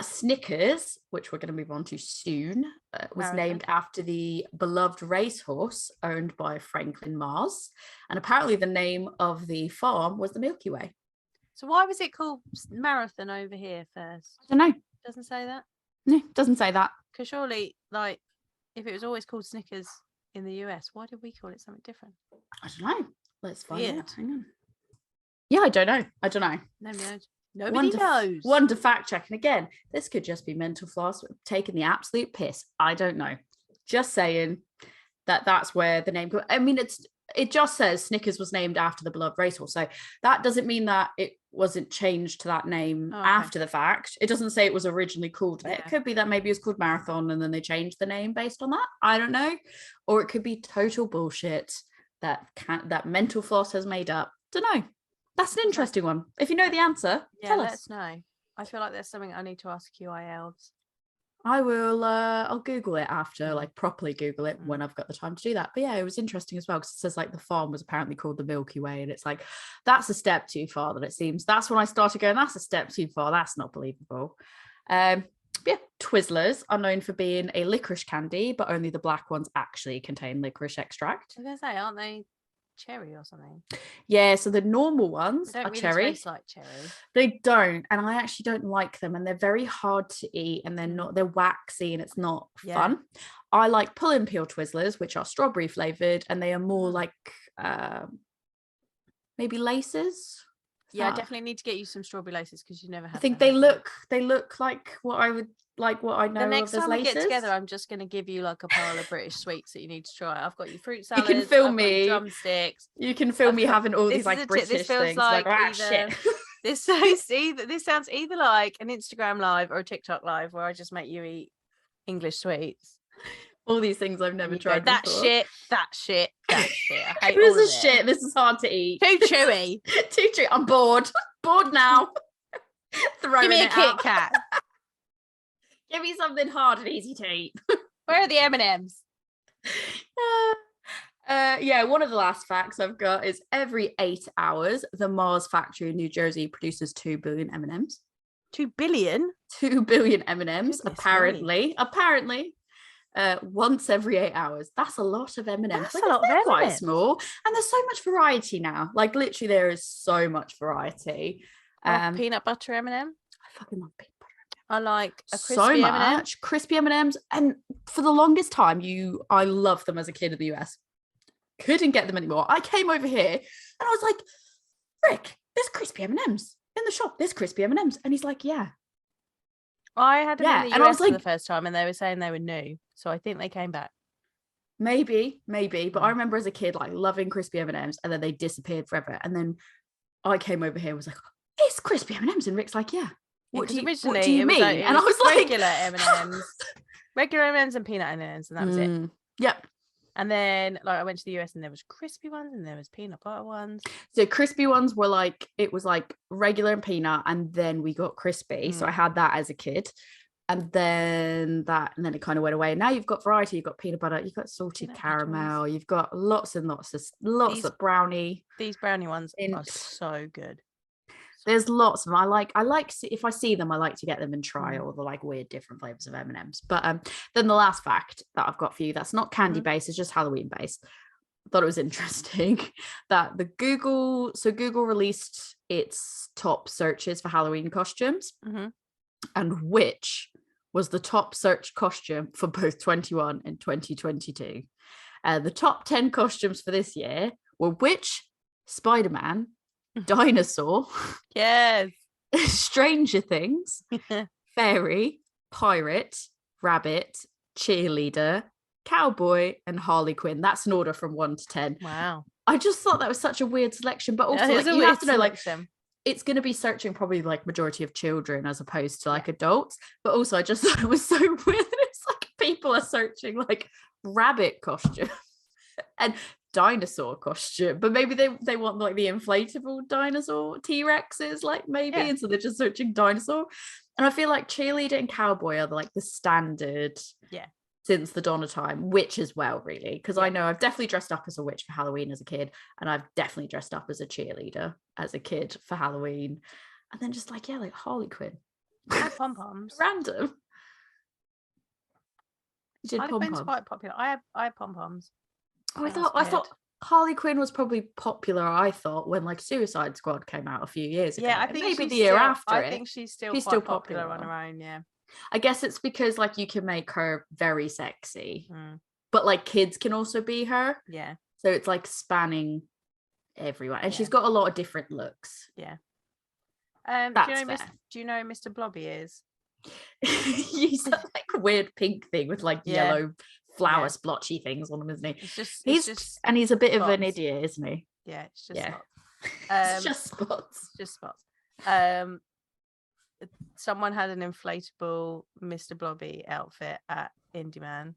Snickers, which we're going to move on to soon, was named after the beloved racehorse owned by Franklin Mars. And apparently the name of the farm was the Milky Way. So why was it called Marathon over here first? I don't know. Doesn't say that? No, doesn't say that. Because surely, like, if it was always called Snickers in the US, why did we call it something different? I don't know. Let's find out. Hang on. Yeah, I don't know. Nobody knows. One to fact check. And again, this could just be mental floss taking the absolute piss. I don't know. Just saying that's where the name. I mean, it just says Snickers was named after the beloved racehorse. So that doesn't mean that it wasn't changed to that name after the fact. It doesn't say it was originally called it. It could be that maybe it was called Marathon and then they changed the name based on that. I don't know. Or it could be total bullshit that mental floss has made up. Don't know. That's an interesting one. If you know the answer, tell us. Let us know. I feel like there's something I need to ask QI elves. I will. I'll Google it after, like properly Google it when I've got the time to do that. But yeah, it was interesting as well because it says like the farm was apparently called the Milky Way, and it's like that's a step too far. That it seems. That's when I started going. That's a step too far. That's not believable. Yeah, Twizzlers are known for being a licorice candy, but only the black ones actually contain licorice extract. I was gonna say, aren't they cherry or something? Yeah, so the normal ones are really cherry. Taste like cherry. They don't, and I actually don't like them, and they're very hard to eat, and they're waxy, and it's not fun. I like pull and peel Twizzlers, which are strawberry flavored, and they are more like maybe laces. I definitely need to get you some strawberry laces because you never have. I think they look like what I would like. What I know the next of as time laces. We get together, I'm just going to give you like a pile of British sweets that you need to try. I've got your fruit salad. You can film me drumsticks. You can film me having all these like British this feels things. Like shit. This sounds either like an Instagram live or a TikTok live where I just make you eat English sweets. All these things I've never tried that before. That shit. I hate this is shit. This is hard to eat. Too chewy. Too chewy. I'm bored. Bored now. Give me a Kitkat. Give me something hard and easy to eat. Where are the M&Ms? One of the last facts I've got is every 8 hours, the Mars factory in New Jersey produces 2 billion M&Ms. 2 billion? 2 billion M&Ms, apparently. Apparently. Once every 8 hours. That's a lot of M&Ms. That's a lot of M&Ms. Quite small, and there's so much variety now. Like literally, there is so much variety. Peanut butter M&M. I fucking love peanut butter M&M. I like a crispy M&M. Crispy M&Ms, and for the longest time, I loved them as a kid in the US. Couldn't get them anymore. I came over here, and I was like, "Frick, there's crispy M&Ms." in the shop, there's crispy M&Ms. And he's like, yeah. I had them in the US for the first time, and they were saying they were new. So I think they came back. Maybe. But I remember as a kid, like loving crispy M&Ms, and then they disappeared forever. And then I came over here and was like, it's crispy M&Ms. And Rick's like, yeah. What do you mean? And I was like, regular M&Ms, regular M&Ms and peanut M&Ms, and that was it. Yep. And then like I went to the US and there was crispy ones and there was peanut butter ones. So crispy ones were like, it was like regular and peanut, and then we got crispy. So I had that as a kid. And then it kind of went away. Now you've got variety. You've got peanut butter. You've got salted caramel. You've got lots and lots of brownie. These brownie ones are so good. There's lots of them. I like if I see them, I like to get them and try all the like weird different flavors of M&Ms. But then the last fact that I've got for you, that's not candy based, it's just Halloween based. I thought it was interesting that Google released its top searches for Halloween costumes, and which was the top search costume for both 21 and 2022. The top 10 costumes for this year were which Spider-Man, dinosaur, yes, Stranger Things, fairy, pirate, rabbit, cheerleader, cowboy, and Harley Quinn. That's an order from 1 to 10. Wow. I just thought that was such a weird selection, but also like, you have to know like it's going to be searching probably like majority of children as opposed to like adults. But also I just thought it was so weird that it's like people are searching like rabbit costume and dinosaur costume, but maybe they want like the inflatable dinosaur T-Rexes, like maybe, and so they're just searching dinosaur. And I feel like cheerleader and cowboy are like the standard since the dawn of time. Witch as well, really, because I know I've definitely dressed up as a witch for Halloween as a kid, and I've definitely dressed up as a cheerleader as a kid for Halloween, and then just like like Harley Quinn, pom-poms, random. Harley Quinn's quite popular. I had pom-poms. I thought Harley Quinn was probably popular, I thought, when like Suicide Squad came out a few years ago. Yeah, I think maybe the year after. I think she's still popular on her own, yeah. I guess it's because like you can make her very sexy, but like kids can also be her. Yeah. So it's like spanning everyone. And she's got a lot of different looks. Yeah. Do you know Mr. Blobby is? He's that like weird pink thing with like yellow flower splotchy things on him, isn't he? He's a bit of an idiot, isn't he? Yeah, it's just spots. It's just spots. Just spots. Someone had an inflatable Mr. Blobby outfit at Indie Man.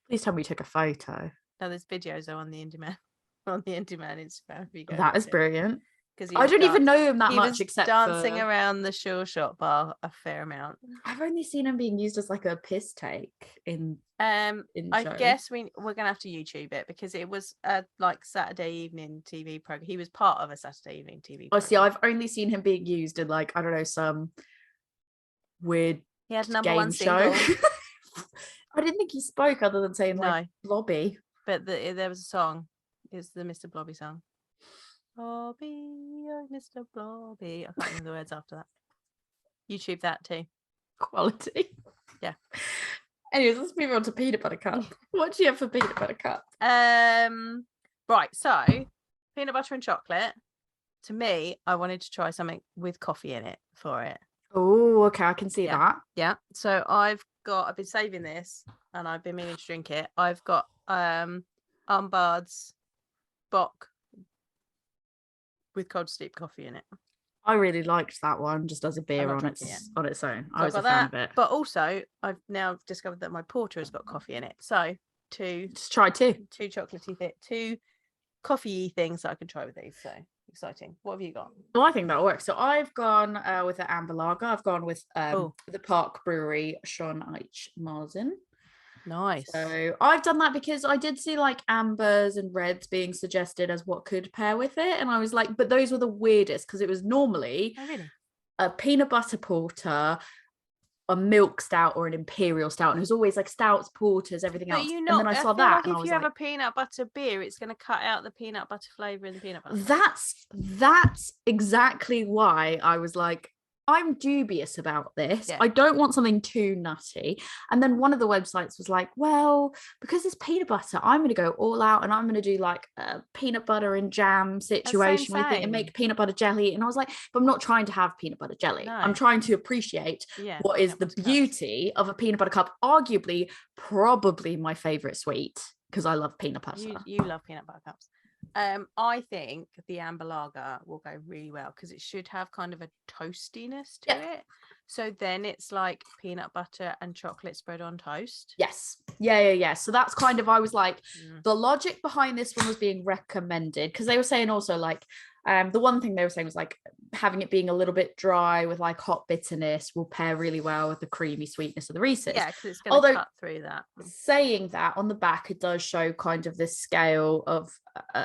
Please tell me you took a photo. No, there's videos though on the Indie Man Instagram. That is brilliant. I don't even know him that much, except dancing around the Sure Shot bar a fair amount. I've only seen him being used as like a piss take in I guess we're gonna have to YouTube it because it was a like Saturday evening TV program. He was part of a Saturday evening TV program. Oh, see, I've only seen him being used in like, I don't know, some weird he had number game one show. single. I didn't think he spoke other than saying like Blobby. But there was a song. It's the Mr. Blobby song. Blobby, oh Mr. Blobby. I can't remember the words after that. YouTube that too. Quality. Yeah. Anyways, let's move on to peanut butter cup. What do you have for peanut butter cup? Right, so peanut butter and chocolate. To me, I wanted to try something with coffee in it for it. Oh, okay, I can see that. Yeah. So I've been saving this and I've been meaning to drink it. I've got Umbard's Bock with cold steep coffee in it. I really liked that one just as a beer on its own. I was a fan of it. But also I've now discovered that my porter has got coffee in it. So just try two chocolatey two coffee things that I can try with these. So exciting. What have you got? Well, I think that'll work. So I've gone with the amber lager. I've gone with the Park Brewery Sean H. Marzen. Nice. So I've done that because I did see like ambers and reds being suggested as what could pair with it, and I was like, but those were the weirdest because it was normally a peanut butter porter, a milk stout, or an imperial stout, and it was always like stouts, porters, everything else. And then I saw that, and I was if you have a peanut butter beer, it's going to cut out the peanut butter flavor in the peanut butter. That's exactly why I was like, I'm dubious about this. Yeah. I don't want something too nutty. And then one of the websites was like, well, because it's peanut butter, I'm going to go all out and I'm going to do like a peanut butter and jam situation with it and make peanut butter jelly. And I was like, but I'm not trying to have peanut butter jelly. No. I'm trying to appreciate what is the beauty of a peanut butter cup. Arguably, probably my favorite sweet, because I love peanut butter. You love peanut butter cups. I think the amber lager will go really well because it should have kind of a toastiness to it. So then it's like peanut butter and chocolate spread on toast. Yes. Yeah. So that's kind of, I was like, the logic behind this one was being recommended, because they were saying also like, the one thing they were saying was like having it being a little bit dry with like hot bitterness will pair really well with the creamy sweetness of the Reese's. Yeah, because it's going to cut through that. Saying that, on the back it does show kind of this scale of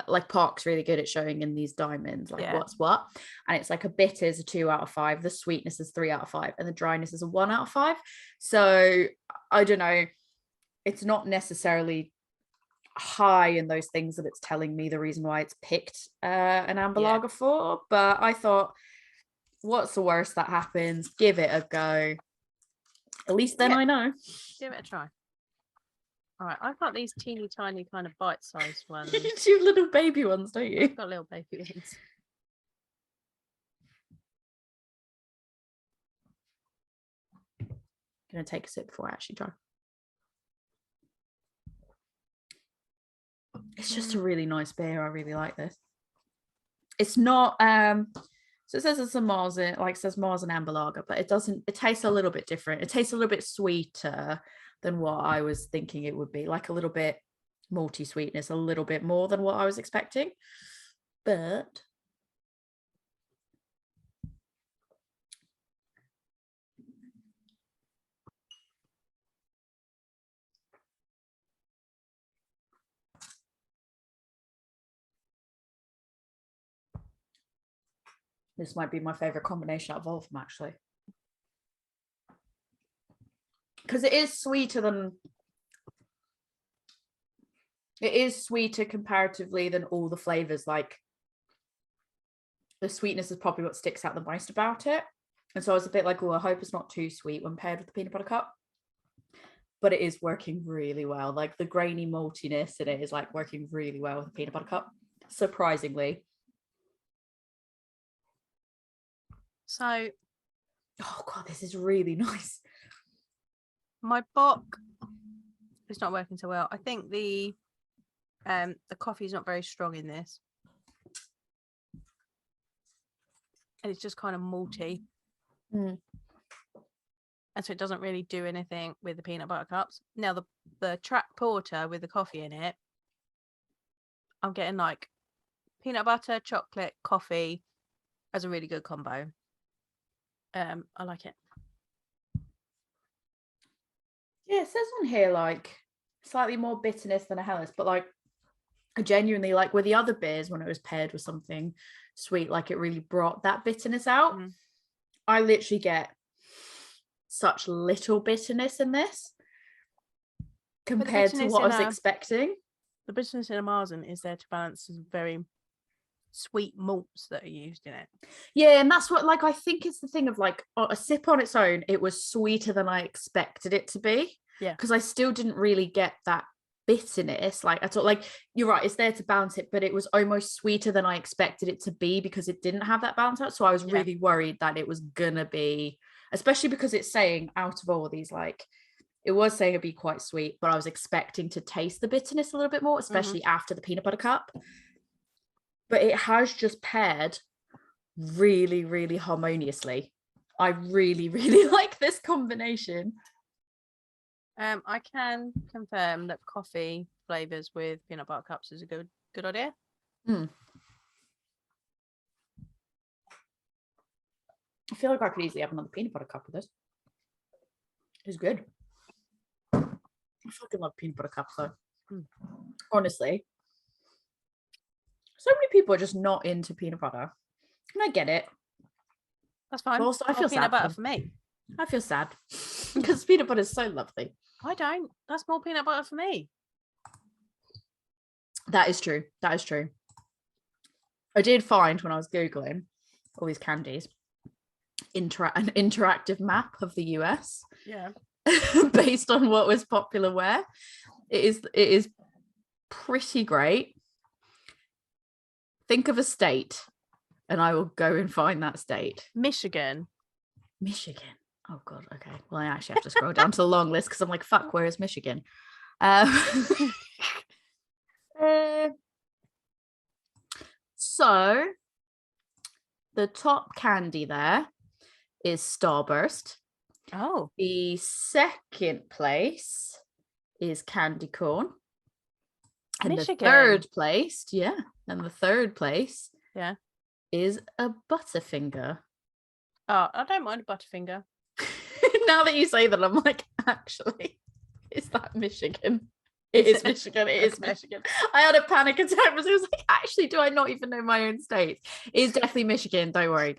like Park's really good at showing in these diamonds like what's what, and it's like a bitter is a 2 out of 5, the sweetness is 3 out of 5, and the dryness is a 1 out of 5. So I don't know, it's not necessarily high in those things that it's telling me the reason why it's picked an amber lager for, but I thought, what's the worst that happens? Give it a go. At least then I know. Give it a try. All right, I've got these teeny tiny kind of bite-sized ones. You have little baby ones, don't you? I've got little baby ones. I'm gonna take a sip before I actually try. It's just a really nice beer. I really like this. It's not so it says it's a Mars, like it says Mars and amber lager, but it tastes a little bit different. It tastes a little bit sweeter than what I was thinking it would be, like a little bit malty sweetness, a little bit more than what I was expecting. But this might be my favorite combination out of all of them, actually, because it is sweeter comparatively than all the flavors. Like the sweetness is probably what sticks out the most about it, and so I was a bit like, oh, I hope it's not too sweet when paired with the peanut butter cup, but it is working really well. Like the grainy maltiness in it is like working really well with the peanut butter cup, surprisingly. So, oh god, this is really nice. My bock is not working so well. I think the coffee is not very strong in this, and it's just kind of malty, and so it doesn't really do anything with the peanut butter cups. Now the track porter with the coffee in it, I'm getting like peanut butter, chocolate, coffee as a really good combo. I like it. Yeah, it says on here like slightly more bitterness than a Helles, but like I genuinely, like with the other beers when it was paired with something sweet, like it really brought that bitterness out. I literally get such little bitterness in this compared to what I was expecting. The bitterness in a Marzen is there to balance the very sweet malts that are used in it. Yeah, and that's what, like, I think it's the thing of like a sip on its own, it was sweeter than I expected it to be. Yeah, because I still didn't really get that bitterness. Like I thought, like, you're right, it's there to balance it, but it was almost sweeter than I expected it to be because it didn't have that balance out. So I was really worried that it was gonna be, especially because it's saying out of all these, like it was saying it'd be quite sweet, but I was expecting to taste the bitterness a little bit more, especially after the peanut butter cup. But it has just paired really, really harmoniously. I really, really like this combination. I can confirm that coffee flavors with peanut butter cups is a good idea. I feel like I could easily have another peanut butter cup with this. It's good. I fucking love peanut butter cups though. Honestly. So many people are just not into peanut butter. And I get it. That's fine. But also, I feel peanut sad butter for me. I feel sad because peanut butter is so lovely. I don't. That's more peanut butter for me. That is true. That is true. I did find when I was Googling all these candies, an interactive map of the US. Yeah. Based on what was popular where. It is pretty great. Think of a state, and I will go and find that state. Michigan. Oh God. Okay. Well, I actually have to scroll down to the long list because I'm like, fuck, where is Michigan? So the top candy there is Starburst. Oh. The second place is candy corn. And Michigan. the third place, yeah, is a Butterfinger. Oh, I don't mind a Butterfinger. Now that you say that, I'm like, actually, is that Michigan? It is Michigan. It is Michigan. I had a panic attack because I was like, actually, do I not even know my own states? It is definitely Michigan. Don't worry.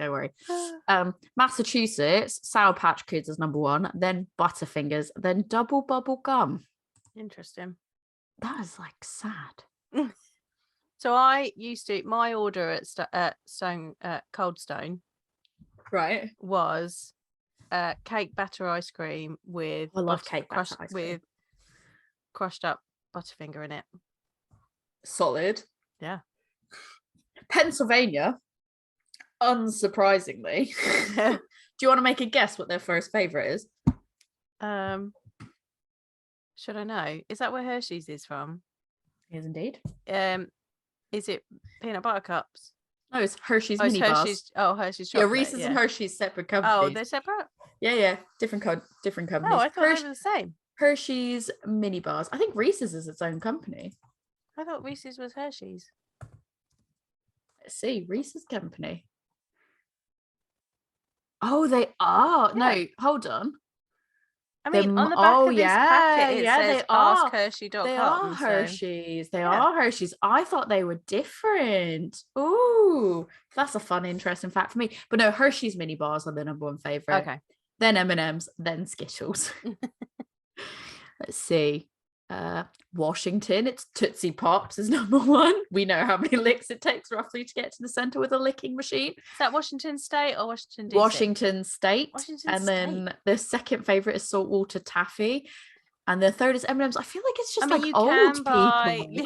Massachusetts, Sour Patch Kids is number one, then Butterfingers, then Double Bubble Gum. Interesting. That is like sad. So I used to, my order at Cold Stone, right, was cake batter ice cream with I love cake batter ice cream with crushed up Butterfinger in it. Solid. Yeah. Pennsylvania, unsurprisingly. Do you want to make a guess what their first favorite is? Should I know? Is that where Hershey's is from? Yes, indeed. Is it peanut butter cups? No, it's Hershey's mini bars. Hershey's chocolate. Yeah, Reese's and Hershey's separate companies. Oh, they're separate? Yeah. Different companies. Oh, I thought they were the same. Hershey's mini bars. I think Reese's is its own company. I thought Reese's was Hershey's. Let's see, Reese's company. Oh, they are. Yeah. No, hold on. I mean, on the back of this packet, it says askhershey.com. They are Hershey's. They are Hershey's. I thought they were different. Ooh, that's a fun, interesting fact for me. But no, Hershey's mini bars are the number one favorite. Okay. Then M&Ms, then Skittles. Let's see. Washington, it's Tootsie Pops is number one. We know how many licks it takes roughly to get to the center with a licking machine. Is that Washington State or Washington DC? Washington State. Then the second favorite is saltwater taffy, and the third is M&Ms. I feel like it's just old people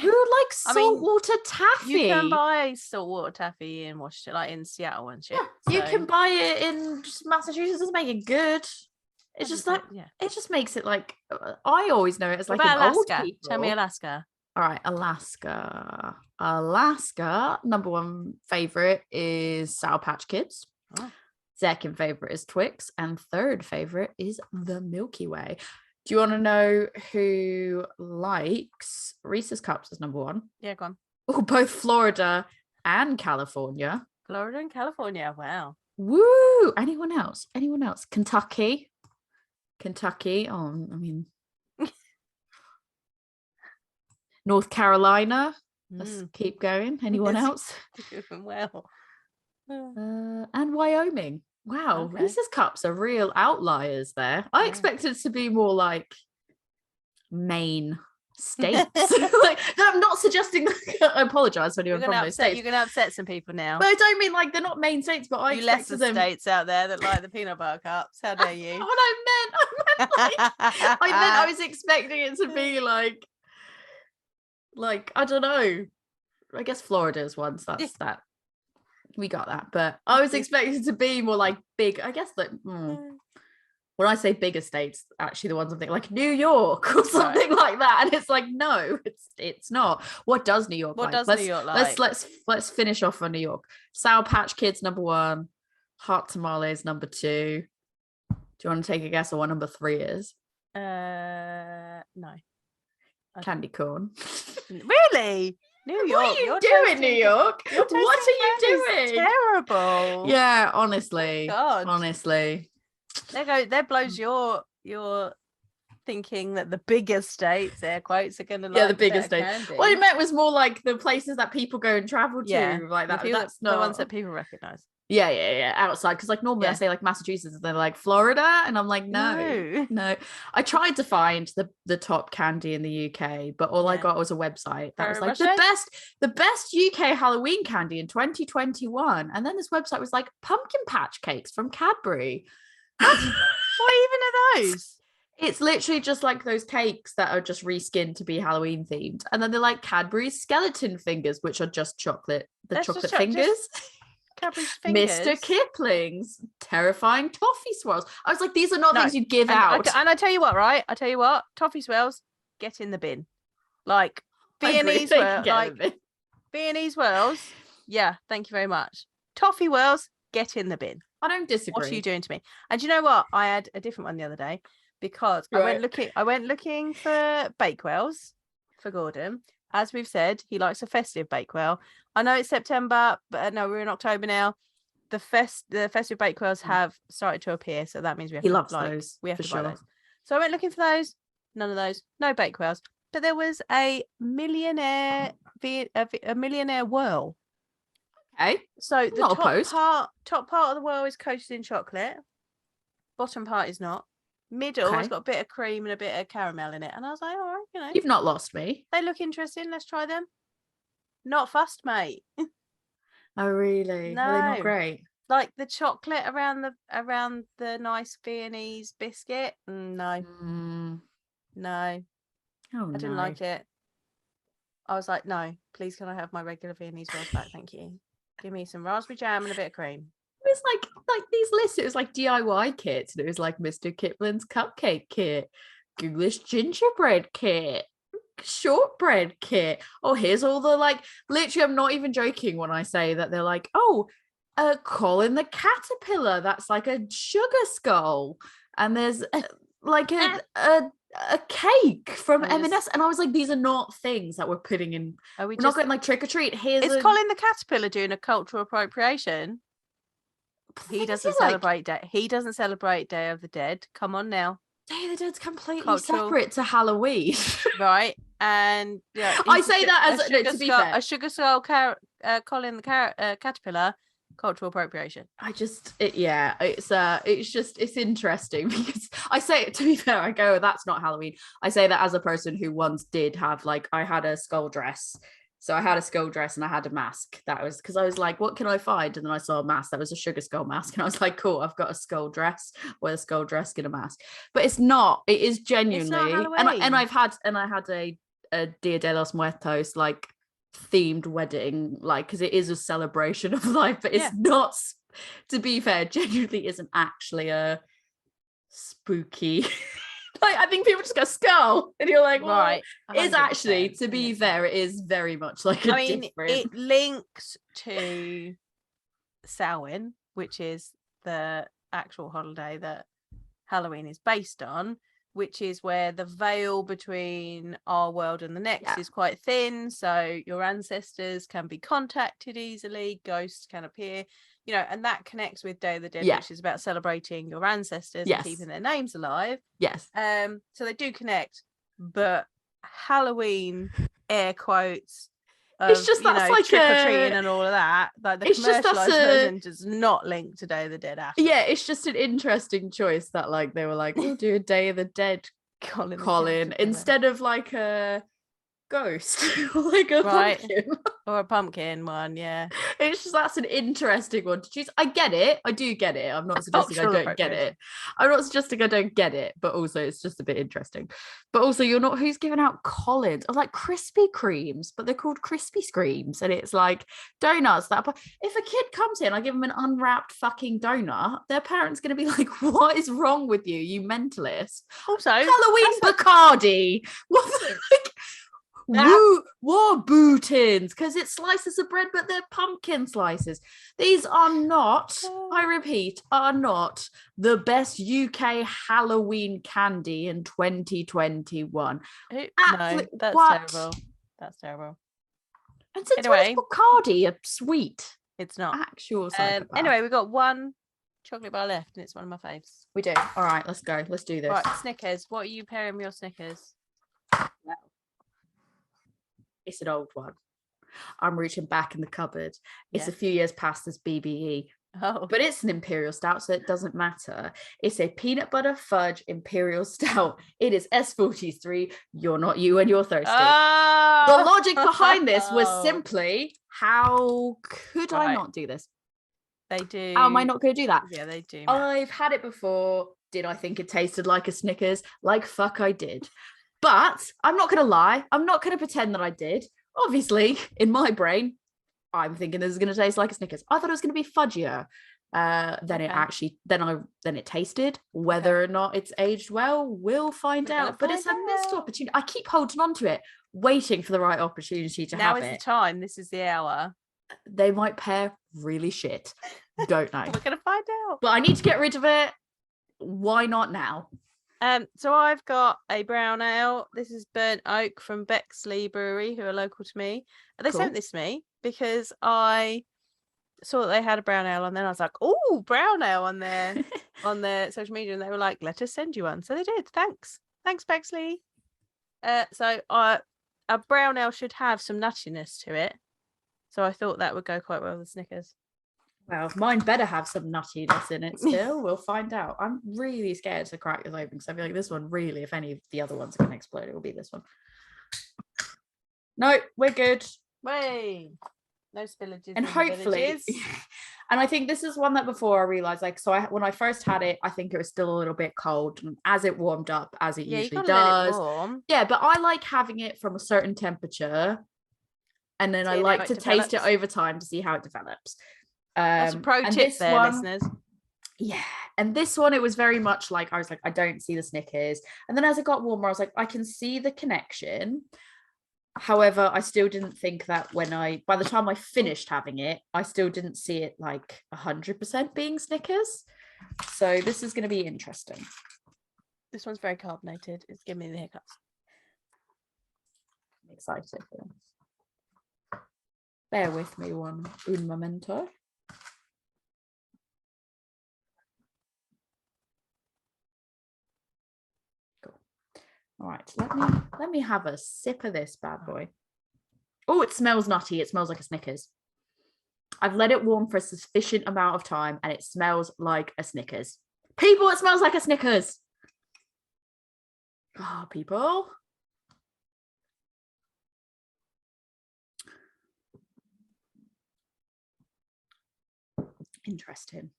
who like saltwater taffy. You can buy saltwater taffy in Washington, like in Seattle and shit. Yeah, you can buy it in Massachusetts. Doesn't make it good. It's just like, it just makes it like, I always know it as like an Alaska? Old people. Tell me Alaska. All right, Alaska, number one favorite is Sour Patch Kids. Oh. Second favorite is Twix. And third favorite is the Milky Way. Do you want to know who likes Reese's Cups as number one? Yeah, go on. Oh, both Florida and California. Florida and California, wow. Woo! Anyone else? Kentucky. Oh, I mean, North Carolina. Let's keep going. Anyone else? Well, and Wyoming. Wow, okay. Reese's Cups are real outliers there. I expected it to be more like Maine states. Like, I'm not suggesting that. I apologize for anyone from those states. You're going to upset some people now. But I don't mean like they're not main states, but I expected them. States out there that like the peanut butter cups. How dare you? What I was expecting it to be like I don't know. I guess Florida is one. So that's that. We got that, but I was expecting it to be more like big. I guess that. When I say bigger states, actually the ones I'm thinking like New York or something like that, and it's like no, it's not. What does New York like? New York like? Let's finish off on New York. Sour Patch Kids number one, Hot Tamales number two. Do you want to take a guess on what number three is? No. Candy corn. Really? New York. What are you doing, New York? What are you doing? Terrible. Yeah, honestly. God. Honestly. There blows your thinking that the bigger states, air quotes, are going to like the bigger states. Candy. What I meant was more like the places that people go and travel to, like that. That's not the ones that people recognize. Yeah, outside, because like normally I say like Massachusetts and they're like Florida, and I'm like no. I tried to find the top candy in the UK, but all I got was a website that was like the best UK Halloween candy in 2021, and then this website was like pumpkin patch cakes from Cadbury. What even are those? It's literally just like those cakes that are just reskinned to be Halloween themed, and then they're like Cadbury's skeleton fingers, which are just chocolate. The chocolate fingers. Cadbury's fingers. Mr. Kipling's terrifying toffee swirls. I was like, these are not things you'd give out. And I tell you what, right? I tell you what, toffee swirls, get in the bin. Like Viennese whirls. Yeah, thank you very much. Toffee whirls, get in the bin. I don't disagree. What are you doing to me? And you know what? I had a different one the other day because I went looking for Bakewells for Gordon. As we've said, he likes a festive Bakewell. I know it's September, but no, we're in October now. The festive Bakewells have started to appear, so that means we have to buy those. So I went looking for those. None of those. No Bakewells. But there was a millionaire whirl. Okay. So the top part of the whirl is coated in chocolate. Bottom part is not. Middle has got a bit of cream and a bit of caramel in it. And I was like, all right, you know. You've not lost me. They look interesting. Let's try them. Not fussed, mate. Oh, really? No. Are they not great? Like the chocolate around the nice Viennese biscuit. No. No. Oh, I didn't like it. I was like, no, please can I have my regular Viennese rolls back? Thank you. Give me some raspberry jam and a bit of cream. It was like these lists. It was like DIY kits, and it was like Mr. Kipling's cupcake kit, Ghoulish gingerbread kit, shortbread kit. Oh, here's all the like. Literally, I'm not even joking when I say that they're like, Colin the caterpillar. That's like a sugar skull, and there's like a cake from M&Ms, and I was like, these are not things that we're putting in. We're not going like trick or treat. Is Colin the caterpillar doing a cultural appropriation? He doesn't celebrate day. He doesn't celebrate Day of the Dead. Come on now. Day of the Dead's completely separate to Halloween, right? And I say that as to be fair, a sugar skull Colin the caterpillar. Cultural appropriation. It's interesting because I say it, to be fair, I go, that's not Halloween. I say that as a person who once did have I had a skull dress. So I had a skull dress and I had a mask. That was because I was like, what can I find? And then I saw a mask that was a sugar skull mask. And I was like, cool, I've got a skull dress with a skull dress and a mask. But it's not. It is genuinely. And I had a Dia de los Muertos themed wedding, because it is a celebration of life, but it's not, to be fair, genuinely isn't actually a spooky I think people just go skull and you're like, well, right, it's actually, to be fair, it is very much different. It links to Samhain, which is the actual holiday that Halloween is based on, which is where the veil between our world and the next is quite thin, so your ancestors can be contacted easily, ghosts can appear, and that connects with Day of the Dead, which is about celebrating your ancestors and keeping their names alive. So they do connect, but Halloween, air quotes, it's just that's trick or treating and all of that. Like the commercialized version does not link to Day of the Dead after. Yeah, it's just an interesting choice that they were like, we'll do a Day of the Dead Colin instead of a ghost or a pumpkin. Or a pumpkin one. It's just, that's an interesting one to choose. I get it. I do get it. I'm not suggesting I don't get it. I'm not suggesting I don't get it, but also it's just a bit interesting. But also, you're not, who's giving out Collins or Krispy Kremes, but they're called Krispy Screams, and it's donuts that, if a kid comes in, I give them an unwrapped fucking donut, their parents going to be like, what is wrong with you mentalist? Also, Halloween Bacardi. What war bootins, because it's slices of bread, but they're pumpkin slices. These are not, I repeat, are not the best UK Halloween candy in 2021. No, that's terrible. And since when is Bacardi a sweet? It's not. Actual psychopath. Anyway, we've got one chocolate bar left, and it's one of my faves. We do. All right, let's go. Let's do this. Right, Snickers. What are you pairing with your Snickers? Well, it's an old one. I'm reaching back in the cupboard. It's a few years past this BBE, Oh. But it's an imperial stout, so it doesn't matter. It's a peanut butter fudge imperial stout. It is S43. You're not you and you're thirsty. Oh! The logic behind this was simply, how could I not do this? They do. How am I not going to do that? Yeah, they do. I've had it before. Did I think it tasted like a Snickers? Like fuck, I did. But I'm not going to lie. I'm not going to pretend that I did. Obviously, in my brain, I'm thinking this is going to taste like a Snickers. I thought it was going to be fudgier. Then it tasted. Whether or not it's aged well, we'll find out. But it's a missed opportunity. I keep holding on to it, waiting for the right opportunity to have it. Now is the time. This is the hour. They might pair really shit. Don't know. We're going to find out. But I need to get rid of it. Why not now? So I've got a brown ale. This is Burnt Oak from Bexley Brewery, who are local to me. They sent this to me because I saw that they had a brown ale, and then I was like, "Oh, brown ale" on their social media, and they were like, "Let us send you one." So they did. Thanks, Bexley. So a brown ale should have some nuttiness to it, so I thought that would go quite well with Snickers. Well, mine better have some nuttiness in it still. We'll find out. I'm really scared to crack this open because I feel like this one really, if any of the other ones are going to explode, it will be this one. No, we're good. Way. No spillages. And hopefully, and I think this is one that before I realized, like, so when I first had it, I think it was still a little bit cold, and as it warmed up, as it usually does. Yeah, but I like having it from a certain temperature, and then I like to taste it over time to see how it develops. That's a pro tip there, listeners. Yeah, and this one, it was very much like, I was like, I don't see the Snickers, and then as it got warmer, I was like, I can see the connection. However, I still didn't think that by the time I finished having it, I still didn't see it like 100% being Snickers. So this is going to be interesting. This one's very carbonated. It's giving me the hiccups. I'm excited for this. Bear with me un momento. All right, let me have a sip of this bad boy. Oh, it smells nutty. It smells like a Snickers. I've let it warm for a sufficient amount of time, and it smells like a Snickers. People, it smells like a Snickers. Oh, people. Interesting.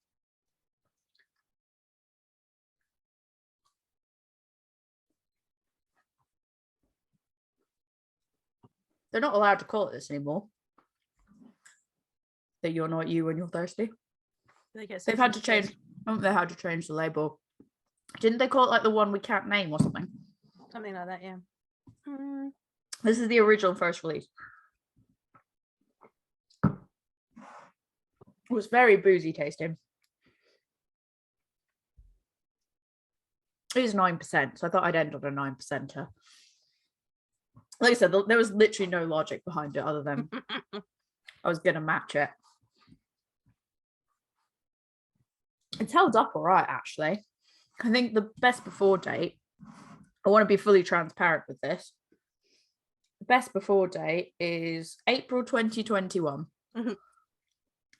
They're not allowed to call it this anymore. That you're not you when you're thirsty. They've had to change. Haven't they had to change the label? Didn't they call it like the one we can't name or something? Something like that, yeah. This is the original first release. It was very boozy tasting. It is 9%, so I thought I'd end on a 9%er. Like I said, there was literally no logic behind it other than I was going to match it. It's held up all right, actually. I think the best before date, I want to be fully transparent with this. The best before date is April 2021.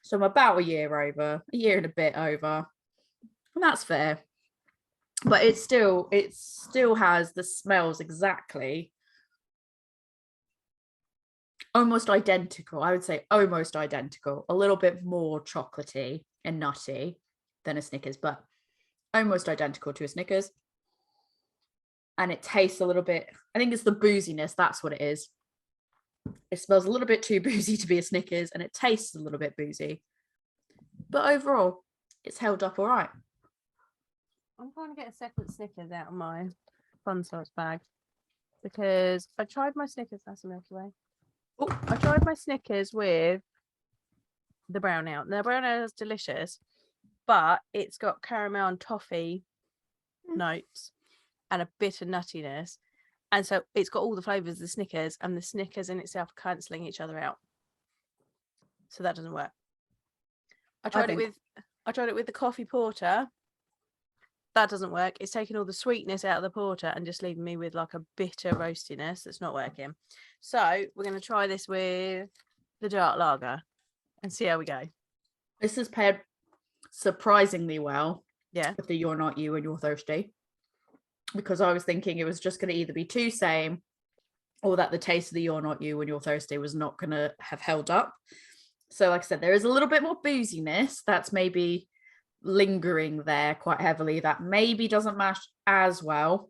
So I'm about a year and a bit over. And that's fair. But it still has the smells exactly almost identical. I would say almost identical. A little bit more chocolatey and nutty than a Snickers, but almost identical to a Snickers. And it tastes a little bit, I think it's the booziness, that's what it is. It smells a little bit too boozy to be a Snickers, and it tastes a little bit boozy. But overall, it's held up all right. I'm trying to get a separate Snickers out of my fun size bag because I tried my Snickers. That's a Milky Way. Oh, I tried my Snickers with the brown ale. Now, brown ale is delicious, but it's got caramel and toffee notes and a bit of nuttiness. And so it's got all the flavours of the Snickers, and the Snickers in itself cancelling each other out. So that doesn't work. I tried it with the coffee porter. That doesn't work. It's taking all the sweetness out of the porter and just leaving me with like a bitter roastiness that's not working. So we're going to try this with the dark lager and see how we go. This is paired surprisingly well. Yeah. With the You're Not You and You're Thirsty. Because I was thinking it was just going to either be too same or that the taste of the You're Not You and You're Thirsty was not going to have held up. So like I said, there is a little bit more booziness that's maybe lingering there quite heavily that maybe doesn't match as well,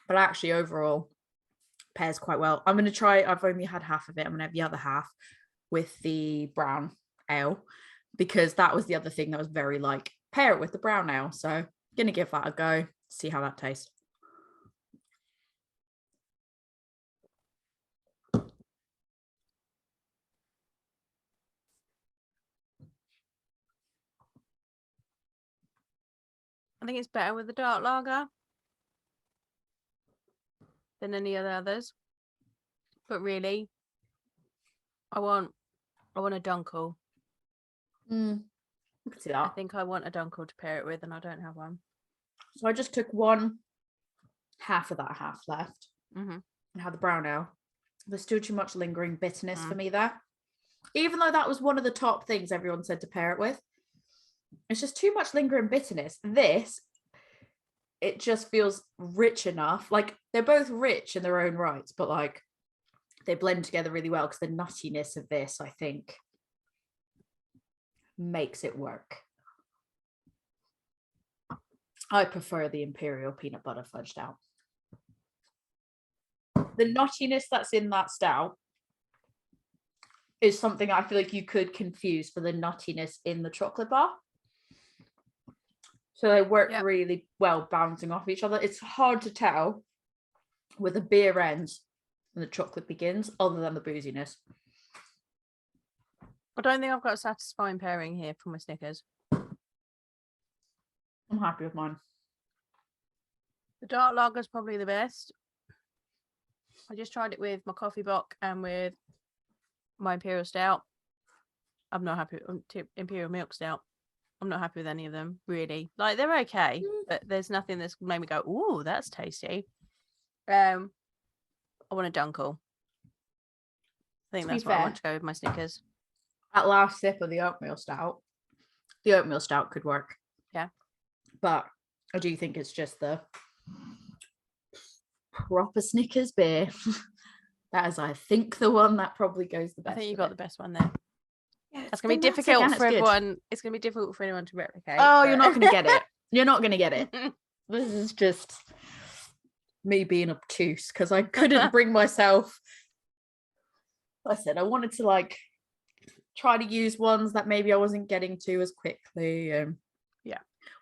but actually overall pairs quite well. I'm going to try, I've only had half of it. I'm going to have the other half with the brown ale because that was the other thing that was very like, pair it with the brown ale. So I'm going to give that a go, see how that tastes. I think it's better with the dark lager than any of the others. But really, I want a dunkel. I can see that. I think I want a dunkel to pair it with, and I don't have one. So I just took one half of that half left and had the brown ale. There's still too much lingering bitterness for me there. Even though that was one of the top things everyone said to pair it with. It's just too much lingering bitterness. This, it just feels rich enough. Like they're both rich in their own rights, but like they blend together really well because the nuttiness of this, I think, makes it work. I prefer the Imperial peanut butter fudge stout. The nuttiness that's in that stout is something I feel like you could confuse for the nuttiness in the chocolate bar. So they work really well bouncing off each other. It's hard to tell where the beer ends and the chocolate begins, other than the booziness. I don't think I've got a satisfying pairing here for my Snickers. I'm happy with mine. The dark lager is probably the best. I just tried it with my coffee bock and with my Imperial Stout. I'm not happy with Imperial Milk Stout. I'm not happy with any of them, really. Like, they're okay, but there's nothing that's made me go, ooh, that's tasty. I want a dunkel. I think that's what I want to go with my Snickers. That last sip of the oatmeal stout could work. Yeah. But I do think it's just the proper Snickers beer. That is, I think, the one that probably goes the best. I think you got the best one there. Yeah, that's going to be difficult for everyone. It's going to be difficult for anyone to replicate. Oh, but... You're not going to get it. You're not going to get it. This is just me being obtuse because I couldn't bring myself. I said I wanted to like try to use ones that maybe I wasn't getting to as quickly.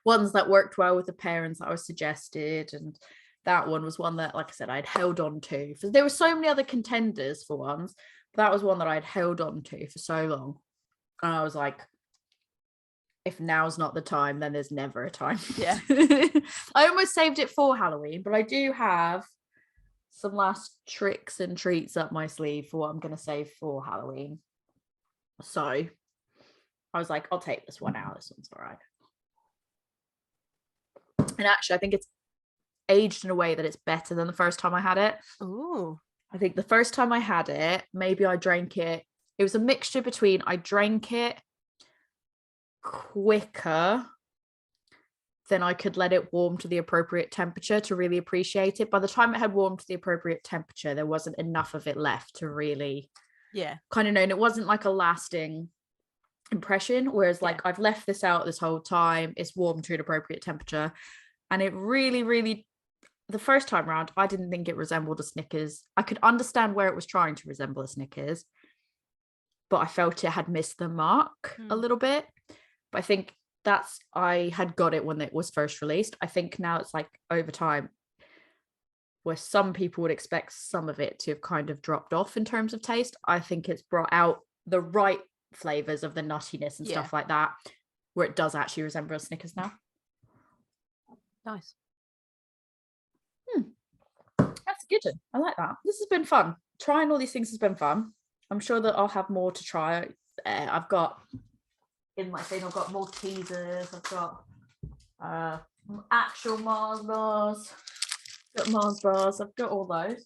Ones that worked well with the pairings that I was suggested, and that one was one that, like I said, I'd held on to. There were so many other contenders for ones, but that was one that I'd held on to for so long. And I was like, if now's not the time, then there's never a time. Yeah. I almost saved it for Halloween, but I do have some last tricks and treats up my sleeve for what I'm going to save for Halloween. So I was like, I'll take this one out. This one's all right. And actually, I think it's aged in a way that it's better than the first time I had it. Ooh. I think the first time I had it, maybe I drank it. It was a mixture between I drank it quicker than I could let it warm to the appropriate temperature to really appreciate it. By the time it had warmed to the appropriate temperature, there wasn't enough of it left to really kind of know. And it wasn't like a lasting impression. Whereas like I've left this out this whole time, it's warm to an appropriate temperature. And it really, really, the first time around, I didn't think it resembled a Snickers. I could understand where it was trying to resemble a Snickers, but I felt it had missed the mark a little bit. But I think I had got it when it was first released. I think now it's like over time where some people would expect some of it to have kind of dropped off in terms of taste. I think it's brought out the right flavors of the nuttiness and stuff like that, where it does actually resemble a Snickers now. Nice. That's a good one. I like that. This has been fun. Trying all these things has been fun. I'm sure that I'll have more to try. I've got in my thing, I've got Maltesers, I've got actual Mars bars, got Mars bars, I've got all those.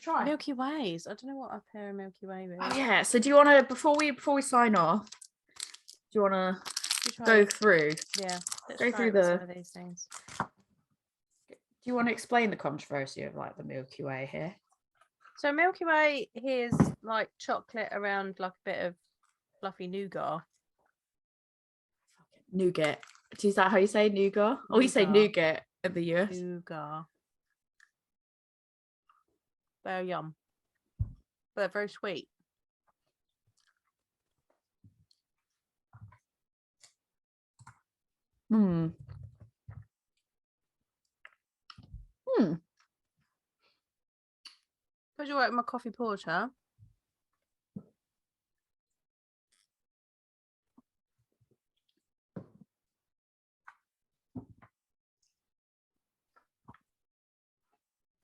Try. Milky Ways. I don't know what I pair a Milky Way with. Oh yeah. So do you want to before we sign off? Do you want to go through. Yeah, let's go through some of these things. Do you want to explain the controversy of like the Milky Way here? So Milky Way here's like chocolate around like a bit of fluffy nougat. Nougat. Is that how you say nougat? Oh, we say nougat in the US. Nougat. They're yum. They're very sweet. Because you like my coffee porter.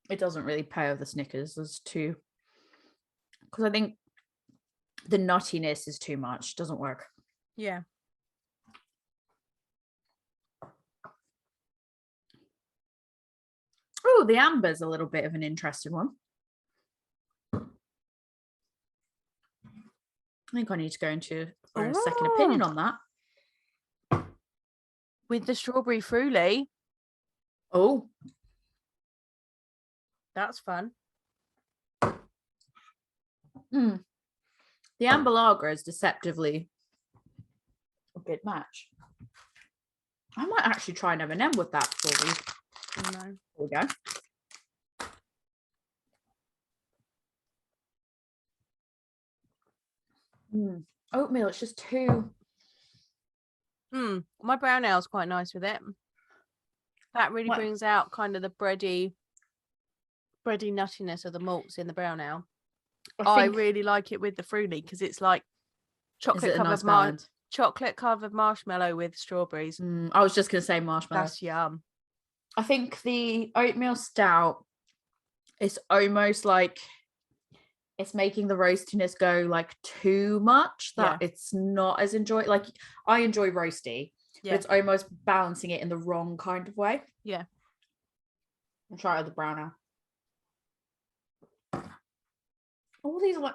It doesn't really pair with the Snickers. There's too, because I think the nuttiness is too much. Doesn't work. Yeah. Oh, the amber's a little bit of an interesting one. I think I need to go into a second opinion on that. With the strawberry fruity. Oh. That's fun. The amber lager is deceptively a good match. I might actually try an M&M with that before we go. Oatmeal, it's just too. My brown ale is quite nice with it. That really brings out kind of the bready nuttiness of the malts in the brown ale. I really like it with the fruity because it's like chocolate covered marshmallow with strawberries. I was just gonna say marshmallow. That's yum. I think the oatmeal stout is almost like it's making the roastiness go like too much that it's not as like I enjoy roasty, but it's almost balancing it in the wrong kind of way. Yeah. I'll try it with the brown ale. All these are like,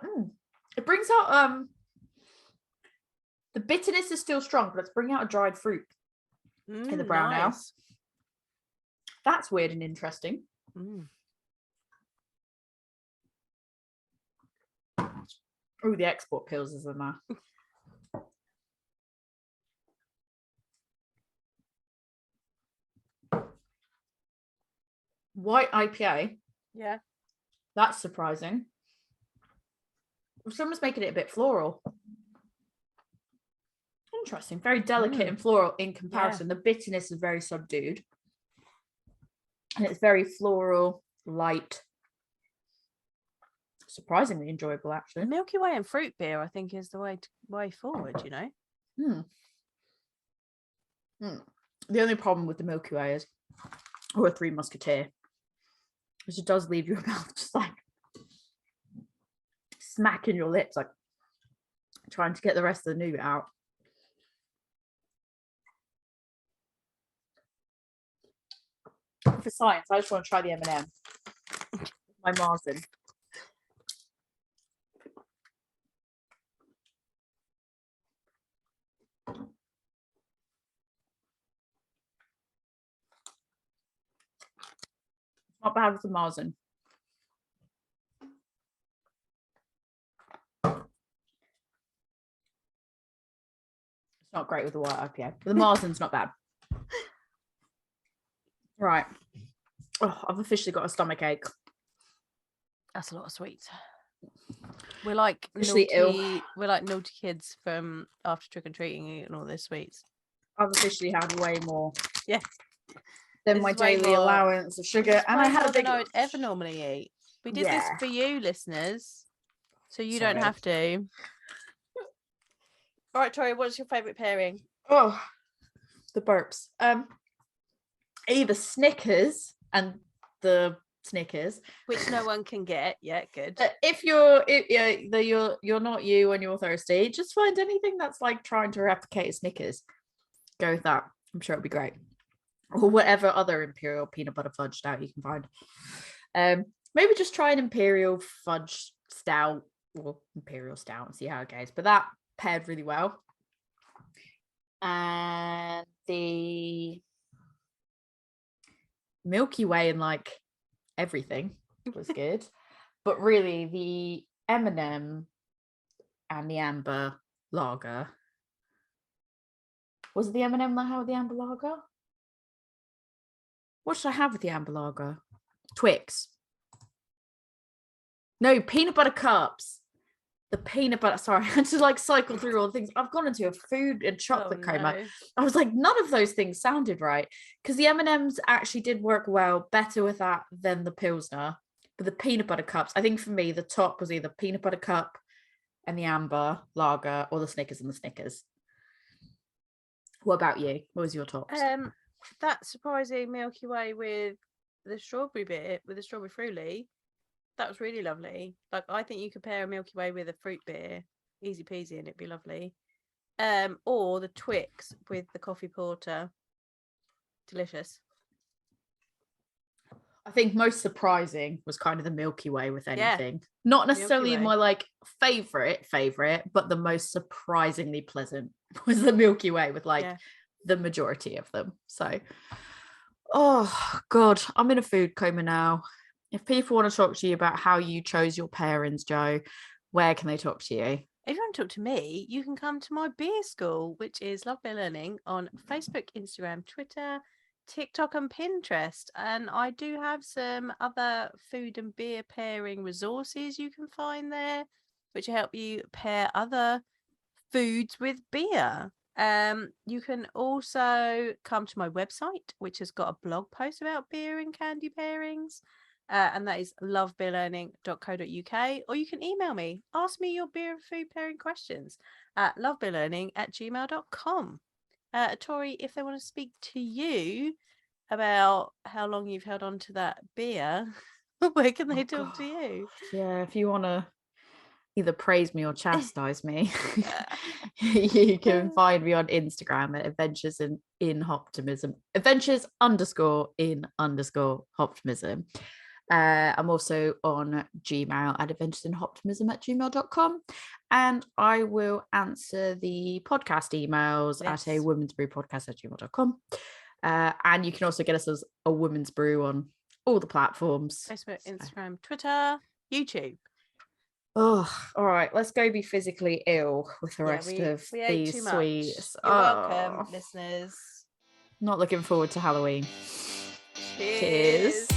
it brings out the bitterness is still strong, but it's bringing out a dried fruit in the brown ale. That's weird and interesting. Oh, the export pills is in there. White IPA. Yeah. That's surprising. Someone's making it a bit floral. Interesting. Very delicate and floral in comparison. The bitterness is very subdued. And it's very floral, light. Surprisingly enjoyable, actually. Milky Way and fruit beer, I think, is the way forward, you know? The only problem with the Milky Way is, or a Three Musketeer, is it does leave your mouth just like smacking your lips, like trying to get the rest of the nougat out. For science, I just want to try the M&M. My Marzen. Not bad with the Marzen. It's not great with the white IPA. But the Marzen's not bad. Right. Oh, I've officially got a stomach ache. That's a lot of sweets. We're like naughty kids from after trick and treating eating all those sweets. I've officially had way more. Yeah. Than my daily allowance of sugar, and I had a big. I would ever normally eat. We did this for you, listeners, so you don't have to. All right, Tori, what's your favourite pairing? Oh, the burps. Either Snickers and the Snickers, which no one can get. Yeah, good. If you're not you when you're thirsty, just find anything that's like trying to replicate a Snickers. Go with that. I'm sure it'll be great. Or whatever other imperial peanut butter fudge stout you can find. Maybe just try an imperial fudge stout or imperial stout and see how it goes. But that paired really well. and the Milky Way and like everything was good. But really the M&M and the amber lager. Was it the M&M that had with the amber lager? What should I have with the amber lager? Twix. No, peanut butter cups. The peanut butter. Sorry, I had to like cycle through all the things. I've gone into a food and chocolate coma. I was like, none of those things sounded right, because the M&Ms actually did work well, better with that than the Pilsner. But the peanut butter cups, I think for me, the top was either peanut butter cup and the amber lager, or the Snickers and the Snickers. What about you? What was your tops? That surprising Milky Way with the strawberry bit, with the strawberry fruity, that was really lovely. Like, I think you could pair a Milky Way with a fruit beer, easy peasy, and it'd be lovely. Or the Twix with the coffee porter, delicious. I think most surprising was kind of the Milky Way with anything. Yeah. Not necessarily my like favorite, but the most surprisingly pleasant was the Milky Way with like the majority of them. So, oh God, I'm in a food coma now. If people want to talk to you about how you chose your pairings, Jo, where can they talk to you? If you want to talk to me, you can come to my beer school, which is Love Beer Learning, on Facebook, Instagram, Twitter, TikTok and Pinterest. And I do have some other food and beer pairing resources you can find there, which help you pair other foods with beer. You can also come to my website, which has got a blog post about beer and candy pairings. And that is lovebeerlearning.co.uk, or you can email me, ask me your beer and food pairing questions at lovebeerlearning@gmail.com. Tori, if they want to speak to you about how long you've held on to that beer, where can they talk to you? Yeah, if you want to either praise me or chastise me, you can find me on Instagram at adventures_in_optimism. I'm also on Gmail at adventuresinoptimism@gmail.com, and I will answer the podcast emails at a women's brew podcast@gmail.com. And you can also get us as a women's brew on all the platforms: Facebook, Instagram, Twitter, YouTube. Oh, all right, let's go be physically ill with the rest of these sweets. You're welcome, listeners. Not looking forward to Halloween. Cheers.